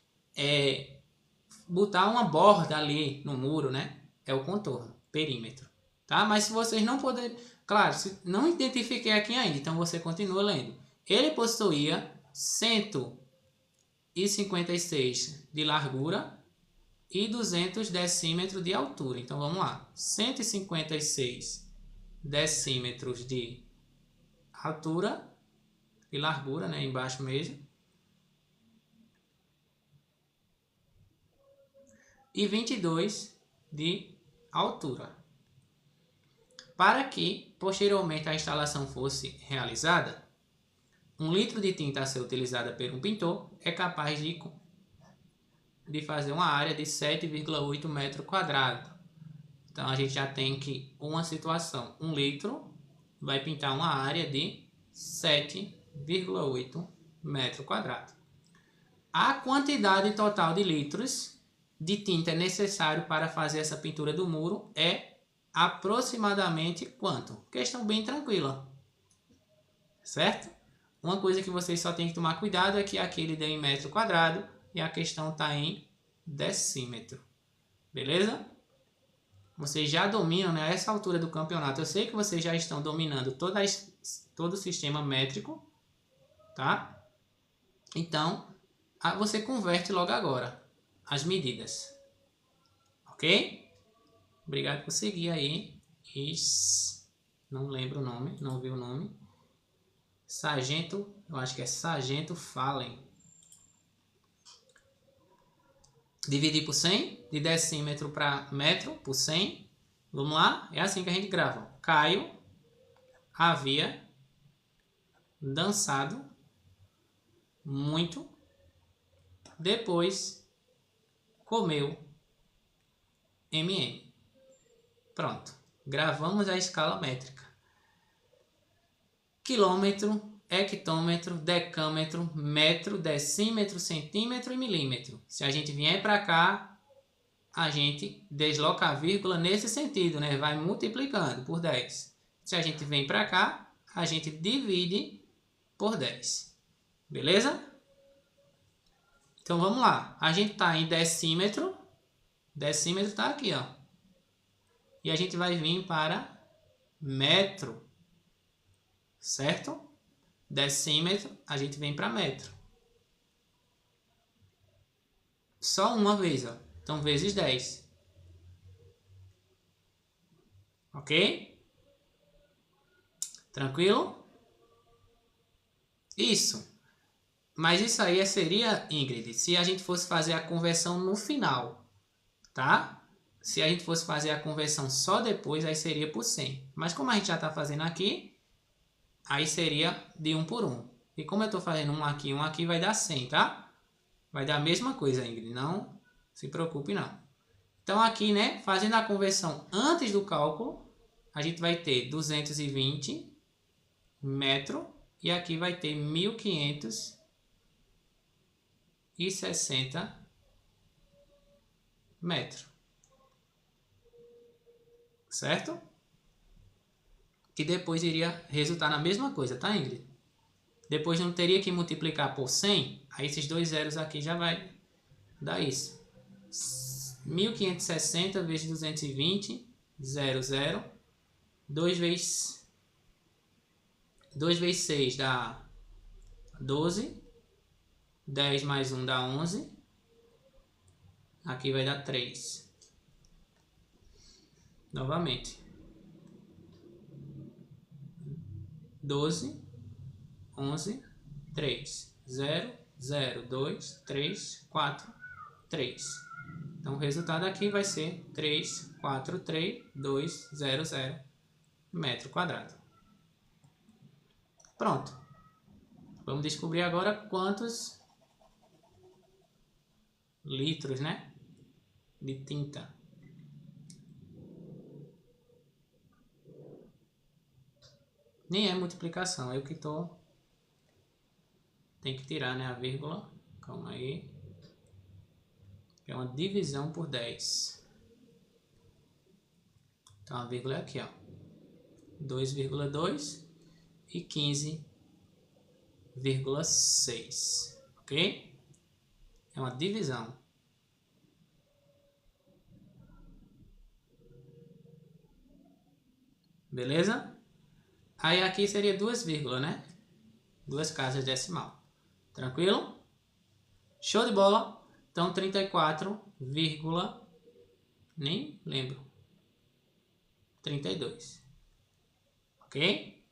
botar uma borda ali no muro, né? É o contorno, perímetro. Tá? Mas se vocês não puderem... Claro, se não identifiquei aqui ainda, então você continua lendo. Ele possuía 156 de largura e 200 decímetros de altura. Então vamos lá. 156 decímetros de altura e largura, né? Embaixo mesmo. E 22 de altura. Para que posteriormente a instalação fosse realizada, 1 litro de tinta a ser utilizada por um pintor é capaz de fazer uma área de 7,8 metros quadrados. Então a gente já tem que uma situação, 1 litro vai pintar uma área de 7,8 metros quadrados. A quantidade total de litros de tinta necessário para fazer essa pintura do muro é aproximadamente quanto? Questão bem tranquila, certo? Uma coisa que vocês só tem que tomar cuidado é que aqui ele deu em metro quadrado e a questão está em decímetro, beleza? Vocês já dominam, né, essa altura do campeonato. Eu sei que vocês já estão dominando todo o sistema métrico, tá? Então, você converte logo agora as medidas, ok? Obrigado por seguir aí. Não lembro o nome, não vi o nome. Sargento, eu acho que é Sargento Fallen. Dividir por 100, de decímetro para metro por 100. Vamos lá? É assim que a gente grava. Caio havia dançado muito, depois comeu MM. Pronto, gravamos a escala métrica. Quilômetro, hectômetro, decâmetro, metro, decímetro, centímetro e milímetro. Se a gente vier para cá, a gente desloca a vírgula nesse sentido, né? Vai multiplicando por 10. Se a gente vem para cá, a gente divide por 10. Beleza? Então vamos lá. A gente está em decímetro. Decímetro está aqui, ó. E a gente vai vir para metro. Certo? Decímetro, a gente vem para metro. Só uma vez, ó. Então, vezes 10. Ok? Tranquilo? Isso. Mas isso aí seria, Ingrid, se a gente fosse fazer a conversão no final. Tá? Se a gente fosse fazer a conversão só depois, aí seria por 100. Mas como a gente já está fazendo aqui, aí seria de 1 por 1. E como eu estou fazendo um aqui, vai dar 100, tá? Vai dar a mesma coisa, Ingrid. Não se preocupe, não. Então, aqui, né, fazendo a conversão antes do cálculo, a gente vai ter 220 metros e aqui vai ter 1560 metros. Certo? Que depois iria resultar na mesma coisa, tá, Ingrid? Depois não teria que multiplicar por 100, aí esses dois zeros aqui já vai dar isso. 1560 vezes 220, 0. 2 vezes 6 dá 12. 10 mais 1 dá 11. Aqui vai dar 3. Novamente. 12, 11, 3. 0, 0, 2, 3, 4, 3. Então o resultado aqui vai ser 3, 4, 3, 2, 0, 0 metro quadrado. Pronto. Vamos descobrir agora quantos litros, né, de tinta. Nem é multiplicação, eu que tô... Tem que tirar, né, a vírgula. Calma aí. É uma divisão por 10. Então a vírgula é aqui, ó. 2,2 e 15 4,6, ok? É uma divisão. Beleza? Aí aqui seria 2 vírgulas, né? 2 casas decimal. Tranquilo? Show de bola? Então 34, nem lembro. 32. Ok?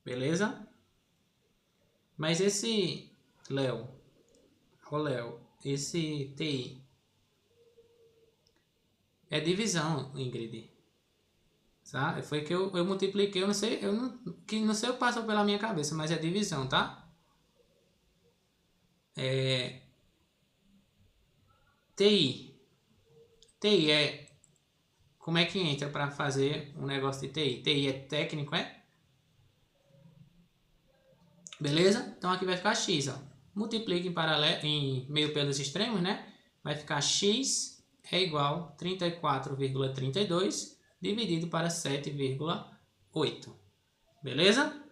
Beleza? Mas esse Léo, esse TI é divisão, Ingrid. Tá? Foi que eu multipliquei, eu não sei, que não sei o que passou pela minha cabeça, mas é divisão, tá? TI. TI é... Como é que entra para fazer um negócio de TI? TI é técnico, é? Beleza? Então aqui vai ficar x, ó. Multiplica em paralelo, em meio pelos extremos, né? Vai ficar x é igual a 34,32 dividido para 7,8. Beleza?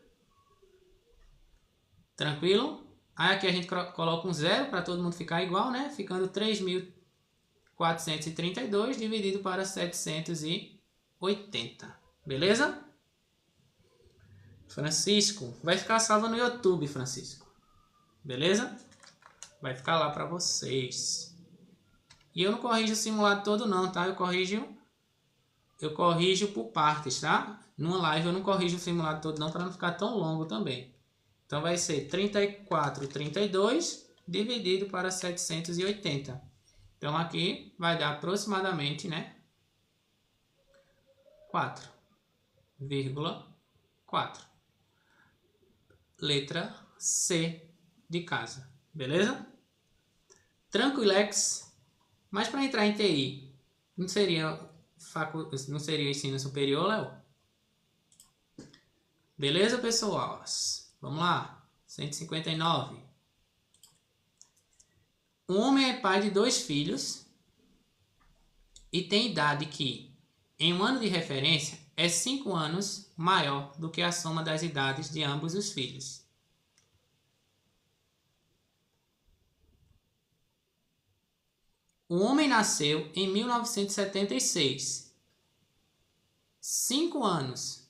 Tranquilo? Aí aqui a gente coloca um zero para todo mundo ficar igual, né? Ficando 3.432 dividido para 780. Beleza? Francisco, vai ficar salvo no YouTube, Francisco. Beleza? Vai ficar lá para vocês. E eu não corrijo o simulado todo não, tá? Eu corrijo por partes, tá? Numa live eu não corrijo o simulado todo não, para não ficar tão longo também. Então vai ser 34,32 dividido para 780. Então aqui vai dar aproximadamente, né? 4,4. Letra C de casa. Beleza? Tranquilex. Mas para entrar em TI, não seria ensino superior, Léo? Beleza, pessoal? Vamos lá. 159. Um homem é pai de 2 filhos e tem idade que, em um ano de referência, é 5 anos maior do que a soma das idades de ambos os filhos. O homem nasceu em 1976, 5 anos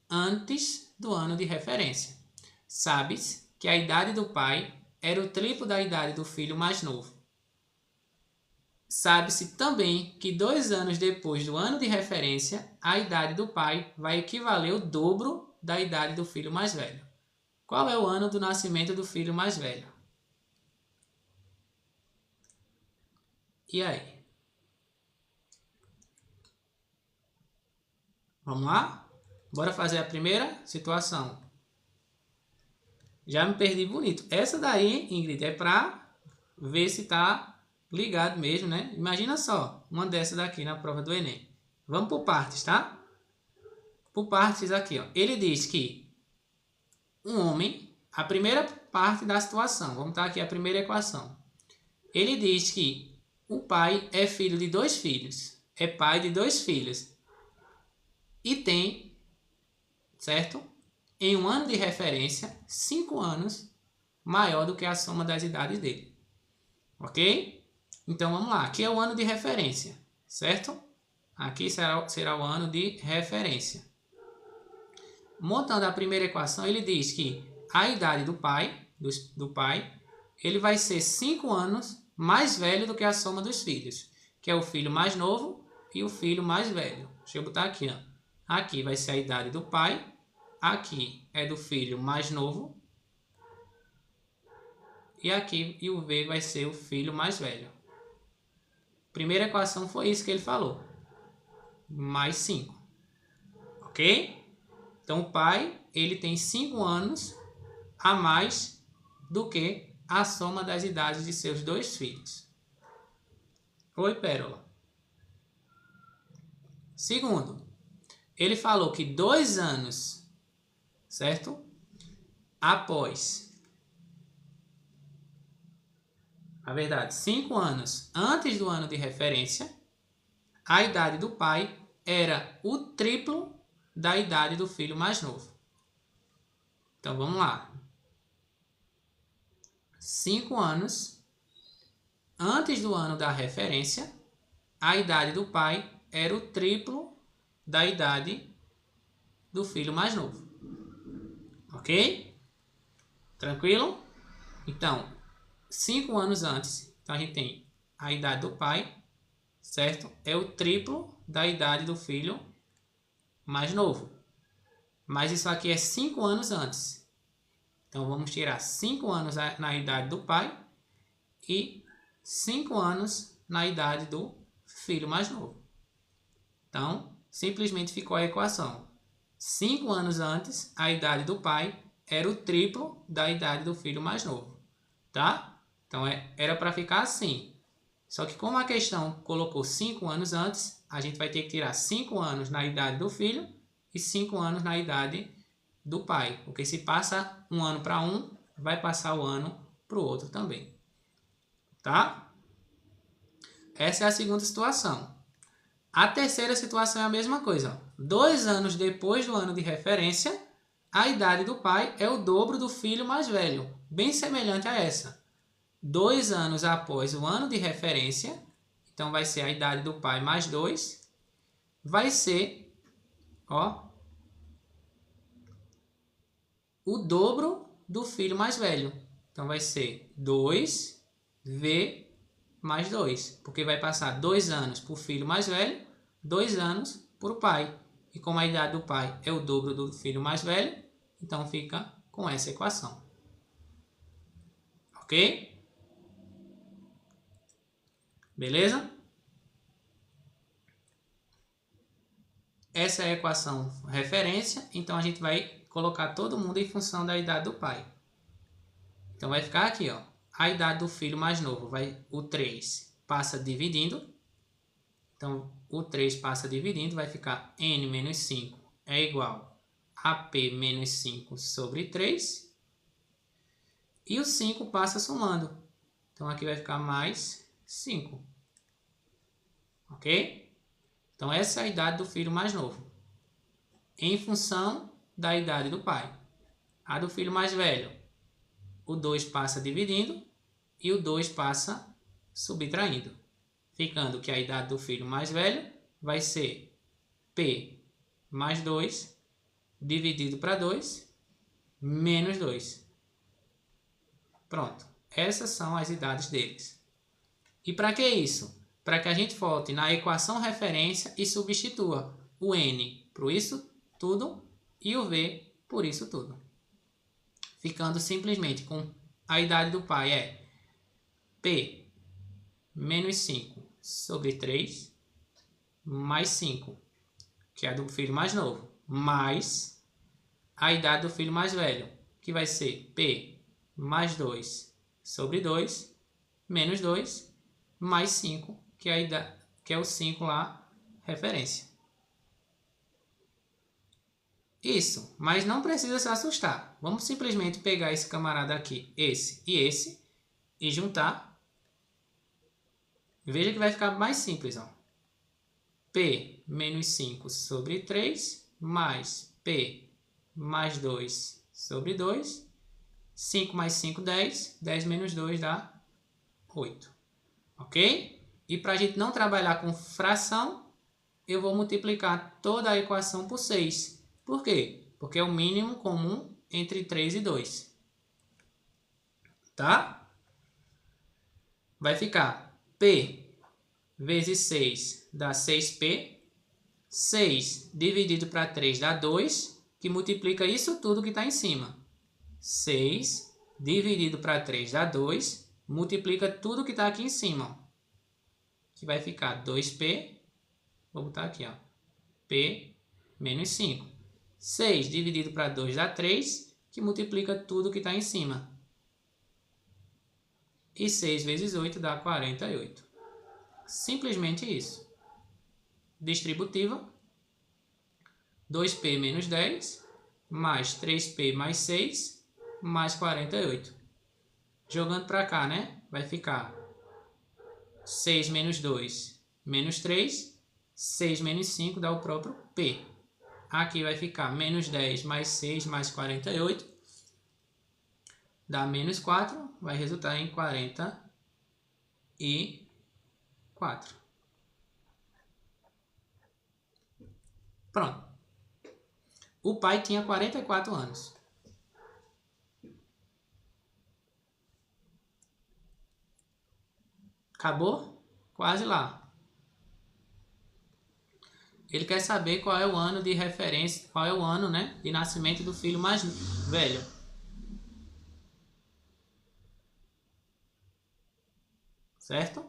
antes do ano de referência. Sabe-se que a idade do pai era o triplo da idade do filho mais novo. Sabe-se também que 2 anos depois do ano de referência, a idade do pai vai equivaler ao dobro da idade do filho mais velho. Qual é o ano do nascimento do filho mais velho? E aí? Vamos lá? Bora fazer a primeira situação. Já me perdi bonito. Essa daí, Ingrid, é para ver se tá ligado mesmo, né? Imagina só, uma dessa daqui na prova do Enem. Vamos por partes, tá? Por partes aqui, ó. Ele diz que um homem, a primeira parte da situação, vamos estar aqui a primeira equação. Ele diz que o pai é filho de 2 filhos, é pai de 2 filhos e tem, certo? Em um ano de referência, 5 anos maior do que a soma das idades dele. Ok? Então vamos lá, aqui é o ano de referência, certo? Aqui será o ano de referência. Montando a primeira equação, ele diz que a idade do pai, ele vai ser 5 anos mais velho do que a soma dos filhos, que é o filho mais novo e o filho mais velho. Deixa eu botar aqui, ó. Aqui vai ser a idade do pai, aqui é do filho mais novo e aqui o V vai ser o filho mais velho. Primeira equação foi isso que ele falou. Mais 5. Ok? Então o pai, ele tem 5 anos a mais do que a soma das idades de seus 2 filhos. Oi, Pérola. Segundo, ele falou que 2 anos, certo? Após na verdade, 5 anos antes do ano de referência, a idade do pai era o triplo da idade do filho mais novo. Então, vamos lá. 5 anos antes do ano da referência, a idade do pai era o triplo da idade do filho mais novo. Ok? Tranquilo? Então, 5 anos antes, então a gente tem a idade do pai, certo? É o triplo da idade do filho mais novo. Mas isso aqui é 5 anos antes. Então, vamos tirar 5 anos na idade do pai e 5 anos na idade do filho mais novo. Então, simplesmente ficou a equação. 5 anos antes, a idade do pai era o triplo da idade do filho mais novo. Tá? Então, era para ficar assim. Só que como a questão colocou 5 anos antes, a gente vai ter que tirar 5 anos na idade do filho e 5 anos na idade do pai. Porque se passa um ano para um, vai passar o ano para o outro também. Tá? Essa é a segunda situação. A terceira situação é a mesma coisa. 2 anos depois do ano de referência, a idade do pai é o dobro do filho mais velho. Bem semelhante a essa. 2 anos após o ano de referência, então vai ser a idade do pai mais 2, vai ser o dobro do filho mais velho. Então vai ser 2V mais 2, porque vai passar 2 anos para o filho mais velho, 2 anos para o pai. E como a idade do pai é o dobro do filho mais velho, então fica com essa equação. Ok? Beleza? Essa é a equação referência, então a gente vai colocar todo mundo em função da idade do pai. Então vai ficar aqui, ó, a idade do filho mais novo, o 3 passa dividindo. Então o 3 passa dividindo, vai ficar n menos 5 é igual a p menos 5 sobre 3. E o 5 passa somando. Então aqui vai ficar mais 5. Ok? Então essa é a idade do filho mais novo, em função da idade do pai. A do filho mais velho, o 2 passa dividindo e o 2 passa subtraindo, ficando que a idade do filho mais velho vai ser P mais 2 dividido para 2 menos 2. Pronto, essas são as idades deles. E para que isso? Para que a gente volte na equação referência e substitua o N por isso tudo e o V por isso tudo. Ficando simplesmente com a idade do pai é P menos 5 sobre 3 mais 5, que é a do filho mais novo, mais a idade do filho mais velho, que vai ser P mais 2 sobre 2 menos 2 mais 5, que é o 5 lá, referência. Isso, mas não precisa se assustar. Vamos simplesmente pegar esse camarada aqui, esse, e juntar. Veja que vai ficar mais simples, ó. P menos 5 sobre 3, mais P mais 2 sobre 2. 5 mais 5, 10. 10 menos 2 dá 8. Ok? E para a gente não trabalhar com fração, eu vou multiplicar toda a equação por 6. Por quê? Porque é o mínimo comum entre 3 e 2. Tá? Vai ficar P vezes 6 dá 6P. 6 dividido para 3 dá 2, que multiplica isso tudo que está em cima. 6 dividido para 3 dá 2, multiplica tudo que está aqui em cima, que vai ficar 2P, vou botar aqui, ó, P menos 5. 6 dividido para 2 dá 3, que multiplica tudo que está em cima. E 6 vezes 8 dá 48. Simplesmente isso. Distributiva. 2P menos 10, mais 3P mais 6, mais 48. Jogando para cá, né? vai ficar 6 menos 2, menos 3. 6 menos 5 dá o próprio P. Aqui vai ficar menos 10 mais 6 mais 48. Dá menos 4, vai resultar em 44. Pronto. O pai tinha 44 anos. Acabou? Quase lá. Ele quer saber qual é o ano de referência, qual é o ano, né, de nascimento do filho mais velho. Certo?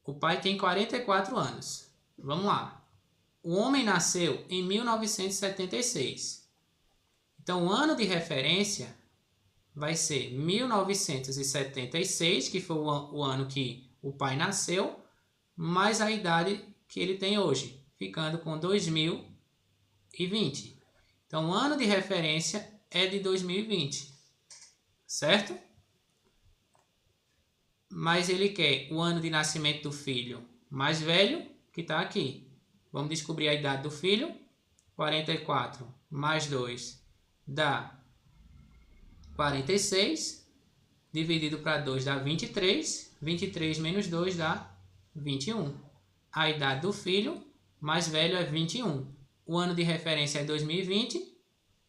O pai tem 44 anos. Vamos lá. O homem nasceu em 1976. Então, o ano de referência vai ser 1976, que foi o ano que o pai nasceu, mais a idade que ele tem hoje, ficando com 2020. Então, o ano de referência é de 2020, certo? Mas ele quer o ano de nascimento do filho mais velho, que está aqui. Vamos descobrir a idade do filho. 44 mais 2 dá 46. Dividido para 2 dá 23. 23 menos 2 dá 21. A idade do filho mais velho é 21. O ano de referência é 2020.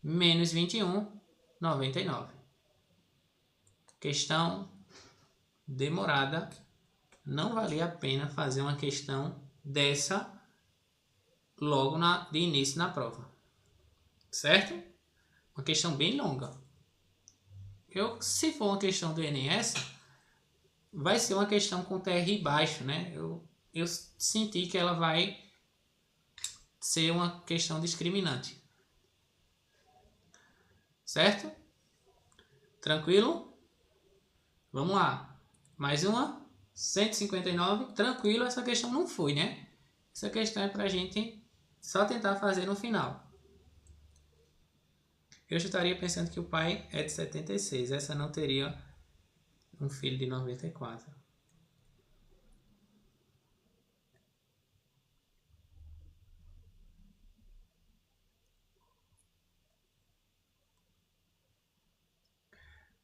Menos 21, 99. Questão demorada. Não valia a pena fazer uma questão dessa logo de início na prova. Certo? Uma questão bem longa. Se for uma questão do Enem essa, vai ser uma questão com TR baixo, né? Eu senti que ela vai ser uma questão discriminante. Certo? Tranquilo? Vamos lá. Mais uma. 159. Tranquilo, essa questão não foi, né? Essa questão é pra gente só tentar fazer no final. Eu já estaria pensando que o pai é de 76. Essa não teria um filho de 94.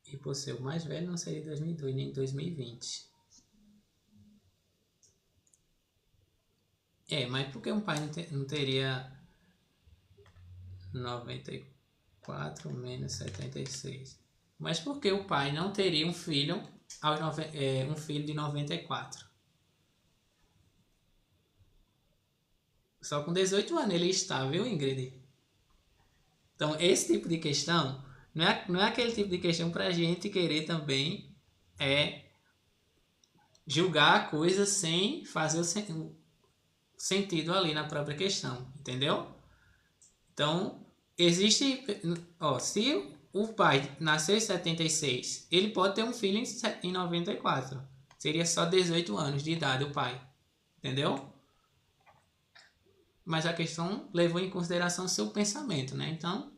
E por ser o mais velho, não seria 2002 nem 2020. Mas por que um pai não teria 94 menos 76? Mas por que o pai não teria um filho, um filho de 94? Só com 18 anos ele está, viu, Ingrid? Então, esse tipo de questão não é aquele tipo de questão para a gente querer também julgar a coisa sem fazer o sentido ali na própria questão, entendeu? Então, existe... se o pai nasceu em 76, ele pode ter um filho em 94. Seria só 18 anos de idade o pai, entendeu? Mas a questão levou em consideração o seu pensamento, né? Então,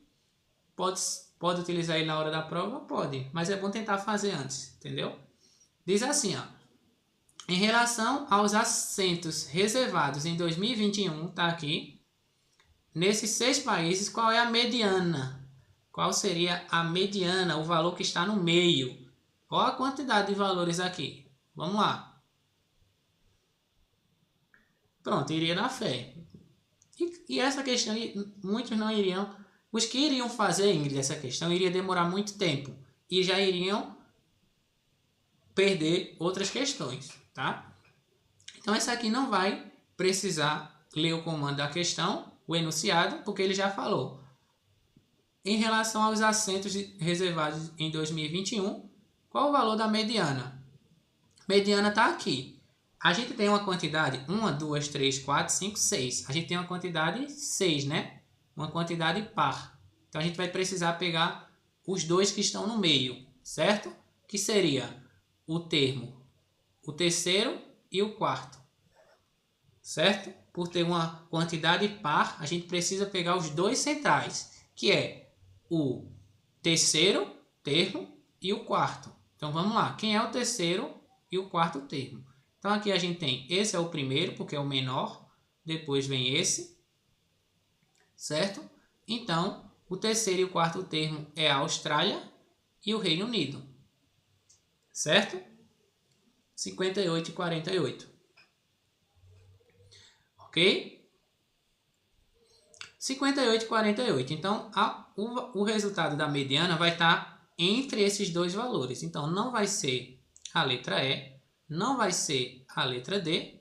pode utilizar ele na hora da prova? Pode, mas é bom tentar fazer antes, entendeu? Diz assim, ó. Em relação aos assentos reservados em 2021, tá aqui. Nesses 6 países, qual é a mediana? Qual seria a mediana, o valor que está no meio? Qual a quantidade de valores aqui? Vamos lá. Pronto, iria na fé. E essa questão, muitos não iriam... Os que iriam fazer, Ingrid, essa questão, iria demorar muito tempo. E já iriam perder outras questões, tá? Então, essa aqui não vai precisar ler o comando da questão, o enunciado, porque ele já falou. Em relação aos assentos reservados em 2021, qual o valor da mediana? Mediana está aqui. A gente tem uma quantidade 1, 2, 3, 4, 5, 6. A gente tem uma quantidade 6, né? Uma quantidade par. Então, a gente vai precisar pegar os dois que estão no meio, certo? Que seria o termo, o terceiro e o quarto, certo? Por ter uma quantidade par, a gente precisa pegar os dois centrais, que é o terceiro termo e o quarto. Então vamos lá, quem é o terceiro e o quarto termo? Então aqui a gente tem, esse é o primeiro, porque é o menor, depois vem esse, certo? Então, o terceiro e o quarto termo é a Austrália e o Reino Unido, certo? 58 e 48. Ok? 58 e 48. Então, o resultado da mediana vai estar entre esses dois valores. Então, não vai ser a letra E, não vai ser a letra D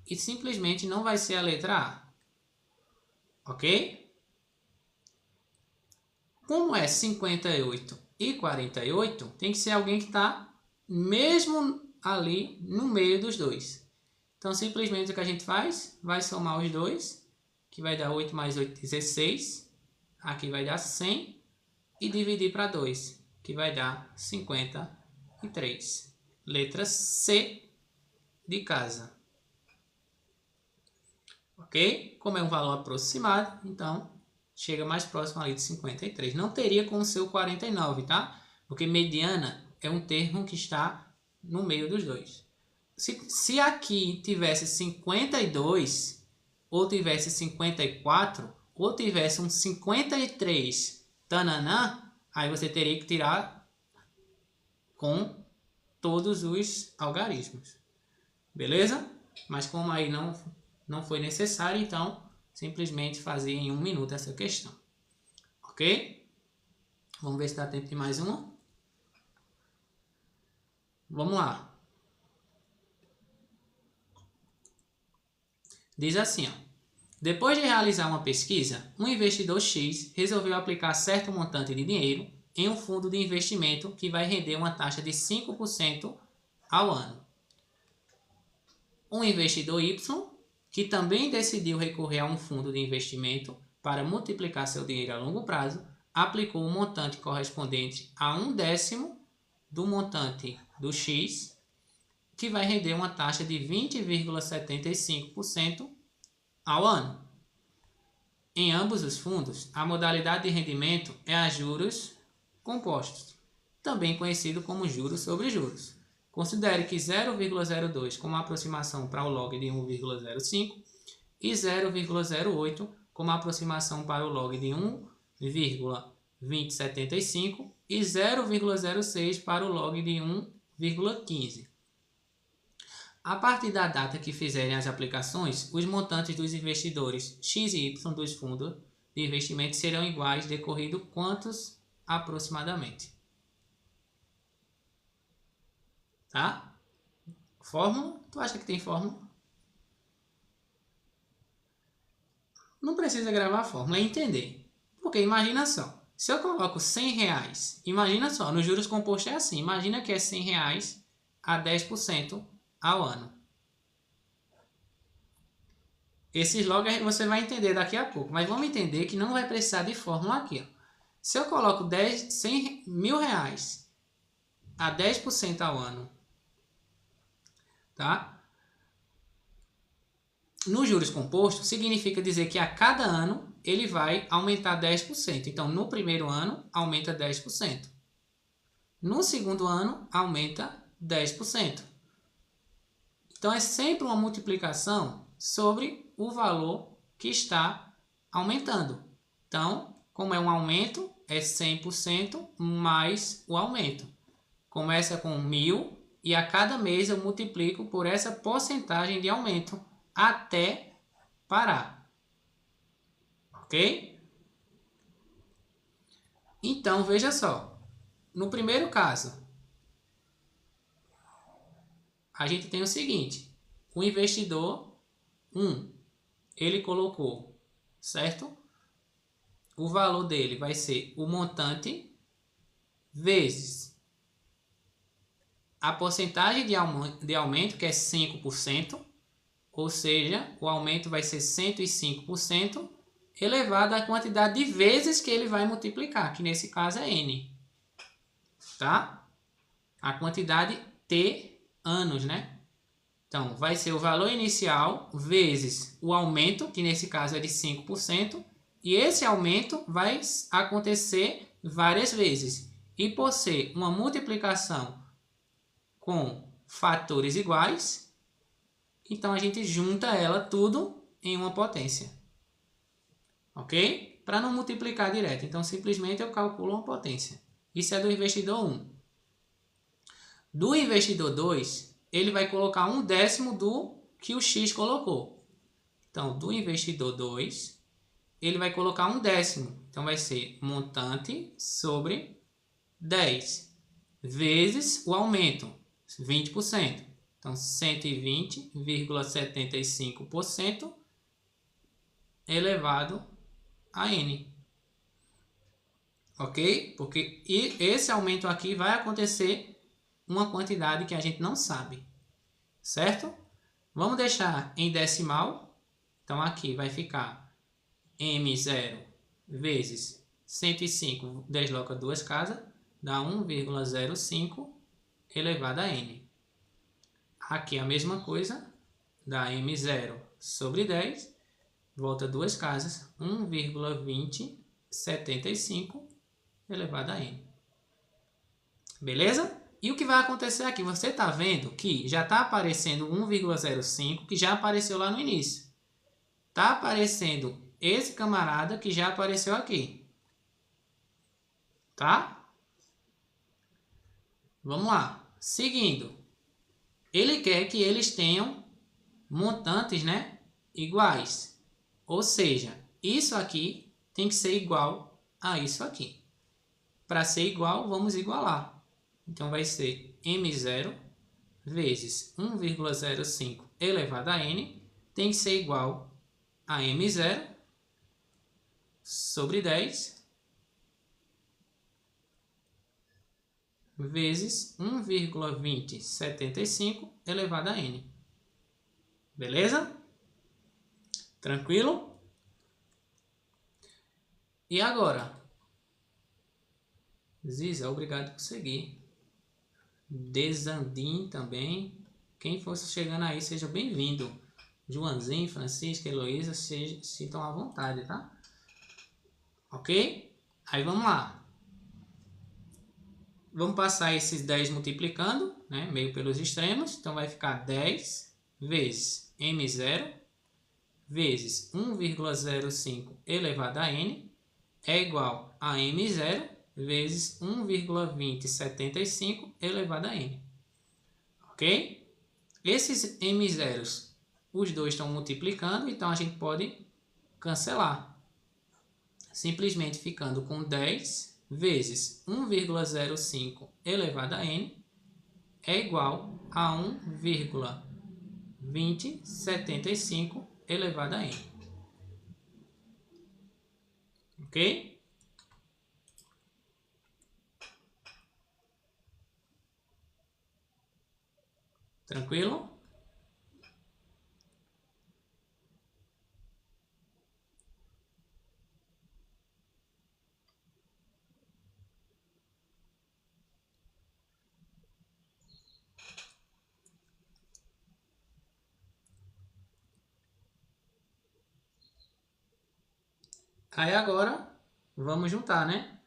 e simplesmente não vai ser a letra A. Ok? Como é 58 e 48, tem que ser alguém que está mesmo ali no meio dos dois. Então, simplesmente o que a gente faz? Vai somar os dois, que vai dar 8 mais 8, 16. Aqui vai dar 100. E dividir para 2, que vai dar 53. Letra C de casa. Ok? Como é um valor aproximado, então chega mais próximo ali de 53. Não teria como ser o 49, tá? Porque mediana é um termo que está no meio dos dois. Se aqui tivesse 52, ou tivesse 54, ou tivesse um 53, tananã, aí você teria que tirar com todos os algarismos. Beleza? Mas como aí não foi necessário, então simplesmente fazia em 1 minuto essa questão. Ok? Vamos ver se dá tempo de mais uma. Vamos lá. Diz assim, ó. Depois de realizar uma pesquisa, um investidor X resolveu aplicar certo montante de dinheiro em um fundo de investimento que vai render uma taxa de 5% ao ano. Um investidor Y, que também decidiu recorrer a um fundo de investimento para multiplicar seu dinheiro a longo prazo, aplicou um montante correspondente a 1/10 do montante do X, que vai render uma taxa de 20,75% ao ano. Em ambos os fundos, a modalidade de rendimento é a juros compostos, também conhecido como juros sobre juros. Considere que 0,02 como aproximação para o log de 1,05 e 0,08 como aproximação para o log de 1,2075 e 0,06 para o log de 1,15. A partir da data que fizerem as aplicações, os montantes dos investidores X e Y dos fundos de investimento serão iguais, decorrido quantos aproximadamente. Tá? Fórmula? Tu acha que tem fórmula? Não precisa gravar a fórmula, é entender. Porque imagina só, se eu coloco 100 reais, imagina só, nos juros compostos é assim, imagina que é 100 reais a 10% ao ano. Esses logo você vai entender daqui a pouco, mas vamos entender que não vai precisar de fórmula aqui. Ó. Se eu coloco 100 mil reais a 10% ao ano, tá? Nos juros compostos, significa dizer que a cada ano ele vai aumentar 10%. Então, no primeiro ano, aumenta 10%. No segundo ano, aumenta 10%. Então, é sempre uma multiplicação sobre o valor que está aumentando. Então, como é um aumento, é 100% mais o aumento. Começa com 1.000 e a cada mês eu multiplico por essa porcentagem de aumento até parar. Ok? Então, veja só. No primeiro caso, a gente tem o seguinte. O investidor 1, ele colocou, certo? O valor dele vai ser o montante vezes a porcentagem de aumento, que é 5%, ou seja, o aumento vai ser 105%, elevado à quantidade de vezes que ele vai multiplicar, que nesse caso é N. Tá? A quantidade T anos, né? Então, vai ser o valor inicial vezes o aumento, que nesse caso é de 5%, e esse aumento vai acontecer várias vezes. E por ser uma multiplicação com fatores iguais, então a gente junta ela tudo em uma potência. Ok? Para não multiplicar direto, então simplesmente eu calculo uma potência. Isso é do investidor 1. Do investidor 2, ele vai colocar 1/10 do que o X colocou. Então, do investidor 2, ele vai colocar 1/10. Então, vai ser montante sobre 10 vezes o aumento, 20%. Então, 120,75% elevado a N. Ok? Porque esse aumento aqui vai acontecer uma quantidade que a gente não sabe. Certo? Vamos deixar em decimal. Então, aqui vai ficar M0 vezes 105, desloca duas casas, dá 1,05 elevado a N. Aqui a mesma coisa, dá M0 sobre 10, volta duas casas, 1,2075 elevado a N. Beleza? E o que vai acontecer aqui? Você está vendo que já está aparecendo 1,05, que já apareceu lá no início. Está aparecendo esse camarada que já apareceu aqui. Tá? Vamos lá. Seguindo. Ele quer que eles tenham montantes, né, iguais. Ou seja, isso aqui tem que ser igual a isso aqui. Para ser igual, vamos igualar. Então, vai ser M0 vezes 1,05 elevado a N tem que ser igual a M0 sobre 10 vezes 1,2075 elevado a N. Beleza? Tranquilo? E agora? Ziza, obrigado por seguir. Desandim também. Quem fosse chegando aí, seja bem-vindo. Joãozinho, Francisca, Heloísa, sintam à vontade, tá? Ok? Aí vamos lá. Vamos passar esses 10 multiplicando, né? Meio pelos extremos. Então vai ficar 10 vezes M0 vezes 1,05 elevado a N é igual a M0 vezes 1,2075 elevado a N. Ok? Esses M0s, os dois estão multiplicando, então a gente pode cancelar. Simplesmente ficando com 10 vezes 1,05 elevado a N é igual a 1,2075 elevado a N. Ok? Tranquilo? Aí agora, vamos juntar, né?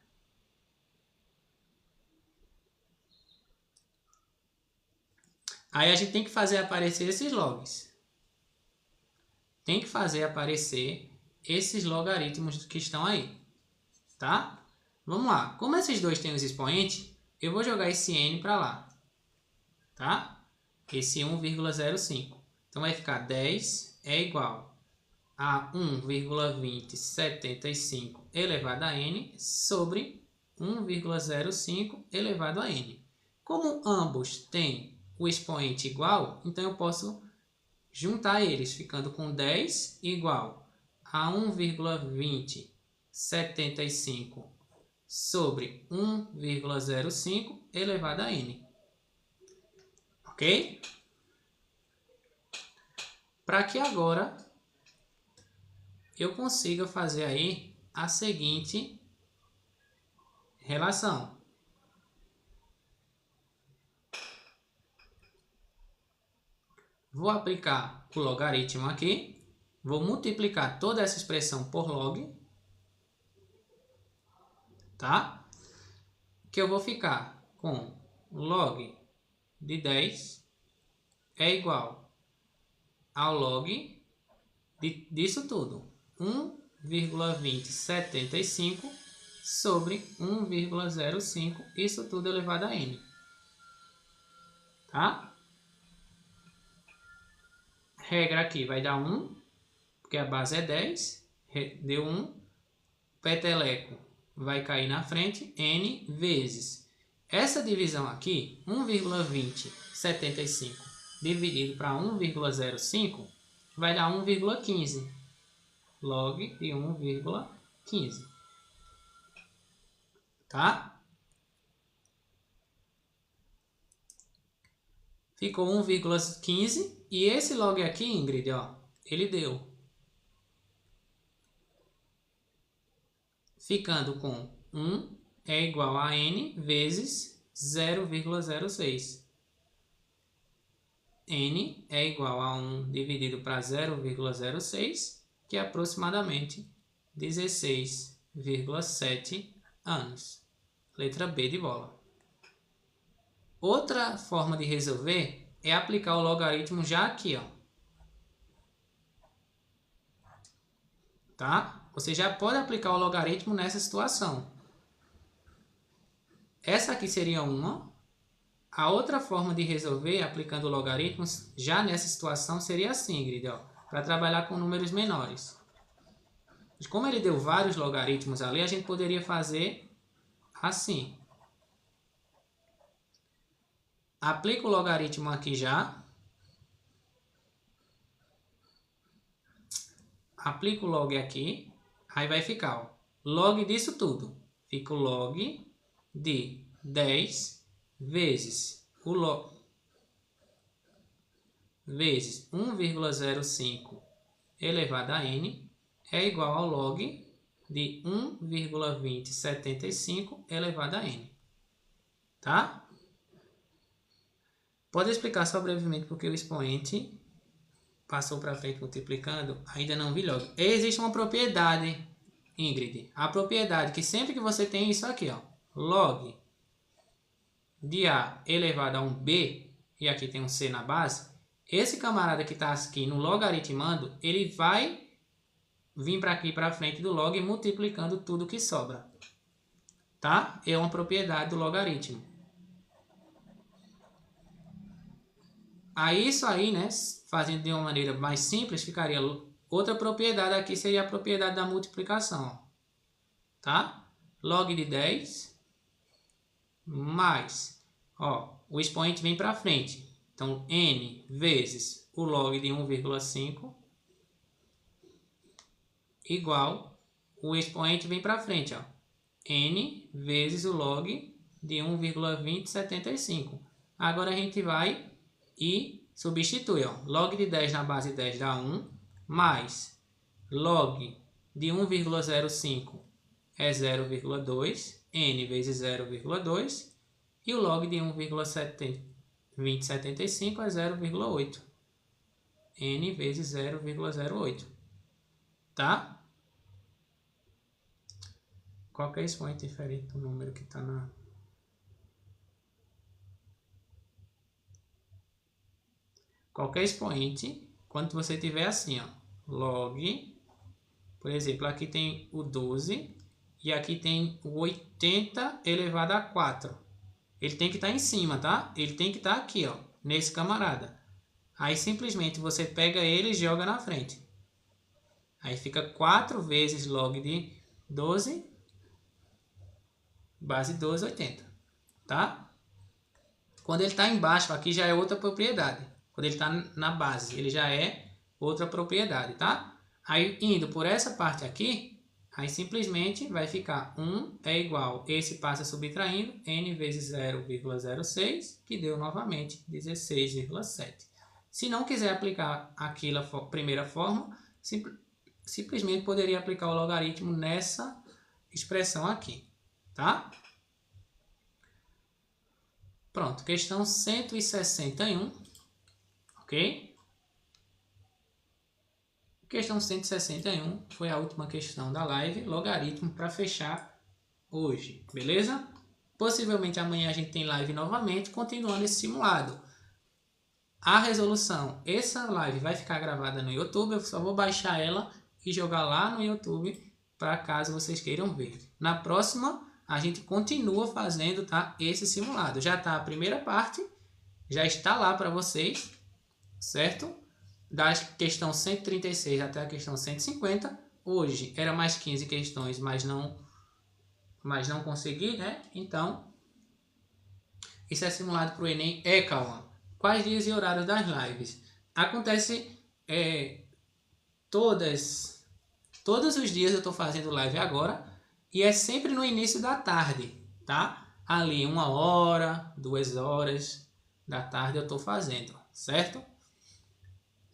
Aí a gente tem que fazer aparecer esses logs. Tem que fazer aparecer esses logaritmos que estão aí. Tá? Vamos lá. Como esses dois têm os expoentes, eu vou jogar esse n para lá. Tá? Esse 1,05. Então vai ficar 10 é igual a 1,2075 elevado a n sobre 1,05 elevado a n. Como ambos têm o expoente igual, então eu posso juntar eles, ficando com 10 igual a 1,2075 sobre 1,05 elevado a n. Ok? Para que agora eu consiga fazer aí a seguinte relação. Vou aplicar o logaritmo aqui, vou multiplicar toda essa expressão por log, tá? O que eu vou ficar com log de 10 é igual ao log disso tudo, 1,2075 sobre 1,05, isso tudo elevado a n. Tá? Regra aqui vai dar 1, porque a base é 10, deu 1, peteleco vai cair na frente, n vezes. Essa divisão aqui, 1,2075 dividido para 1,05, vai dar 1,15. Log de 1,15. Tá? Ficou 1,15 e esse log aqui, Ingrid, ó, ele deu. Ficando com 1 é igual a n vezes 0,06. N é igual a 1 dividido para 0,06, que é aproximadamente 16,7 anos. Letra B de bola. Outra forma de resolver é aplicar o logaritmo já aqui, ó. Tá? Você já pode aplicar o logaritmo nessa situação. Essa aqui seria uma. A outra forma de resolver aplicando logaritmos já nessa situação seria assim, Ingrid, ó, para trabalhar com números menores. Como ele deu vários logaritmos ali, a gente poderia fazer assim. Aplica o logaritmo aqui já. Aplica o log aqui. Aí vai ficar, ó, log disso tudo. Fica o log de 10 vezes o log vezes 1,05 elevado a n é igual ao log de 1,2075 elevado a n. Tá? Pode explicar só brevemente porque o expoente passou para frente multiplicando, ainda não vi log. Existe uma propriedade, Ingrid. A propriedade que sempre que você tem isso aqui, ó, log de A elevado a um B, e aqui tem um C na base, esse camarada que está aqui no logaritmando, ele vai vir para aqui para frente do log multiplicando tudo que sobra. Tá? É uma propriedade do logaritmo. Aí isso aí, né, fazendo de uma maneira mais simples, ficaria outra propriedade aqui, seria a propriedade da multiplicação. Tá? Log de 10 mais, ó, o expoente vem para frente. Então, n vezes o log de 1,5 igual, o expoente vem para frente, ó, n vezes o log de 1,2075. Agora a gente vai e substitui, ó, log de 10 na base 10 dá 1, mais log de 1,05 é 0,2, n vezes 0,2, e o log de 1,2075 é 0,8, n vezes 0,08. Tá? Qualquer expoente diferente do número que está na... Qualquer expoente, quando você tiver assim, ó, log, por exemplo, aqui tem o 12 e aqui tem o 80 elevado a 4. Ele tem que estar em cima, tá? Ele tem que estar aqui, ó, nesse camarada. Aí simplesmente você pega ele e joga na frente. Aí fica 4 vezes log de 12, base 12, 80, tá? Quando ele está embaixo, aqui já é outra propriedade. Quando ele está na base, ele já é outra propriedade, tá? Aí, indo por essa parte aqui, aí simplesmente vai ficar 1 é igual, esse passa subtraindo, n vezes 0,06, que deu novamente 16,7. Se não quiser aplicar aquela primeira forma, simplesmente poderia aplicar o logaritmo nessa expressão aqui, tá? Pronto, questão 161, ok? Questão 161 foi a última questão da live, logaritmo para fechar hoje, beleza? Possivelmente amanhã a gente tem live novamente, continuando esse simulado. A resolução, essa live vai ficar gravada no YouTube, eu só vou baixar ela e jogar lá no YouTube para caso vocês queiram ver. Na próxima a gente continua fazendo, tá, esse simulado. Já tá a primeira parte, já está lá para vocês, certo? Da questão 136 até a questão 150. Hoje era mais 15 questões, mas não consegui, né? Então, isso é simulado para o Enem. Cauã, quais dias e horários das lives? Acontece todos os dias eu estou fazendo live agora e é sempre no início da tarde, tá? Ali 1 hora, 2 horas da tarde eu estou fazendo, certo?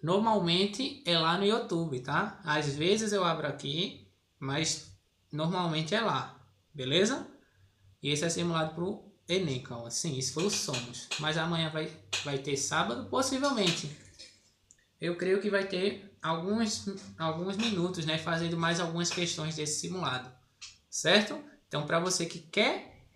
Normalmente é lá no YouTube, tá? Às vezes eu abro aqui, mas normalmente é lá, beleza? E esse é simulado para o Enem, calma. Sim, isso foi o Somos. Mas amanhã vai ter sábado, possivelmente. Eu creio que vai ter alguns minutos, né? Fazendo mais algumas questões desse simulado, certo? Então, para você que quer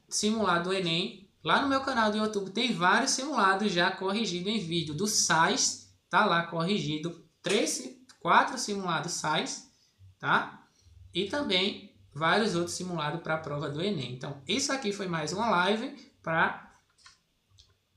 simulado do Enem, lá no meu canal do YouTube tem vários simulados já corrigidos em vídeo. Do SAIS, tá lá corrigido. 4 simulados SAIS, tá? E também vários outros simulados para a prova do Enem. Então, isso aqui foi mais uma live para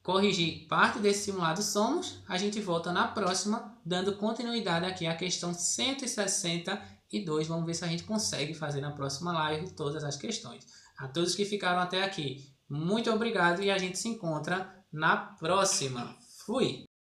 corrigir parte desse simulado Somos. A gente volta na próxima, dando continuidade aqui à questão 162. Vamos ver se a gente consegue fazer na próxima live todas as questões. A todos que ficaram até aqui, muito obrigado e a gente se encontra na próxima. Fui!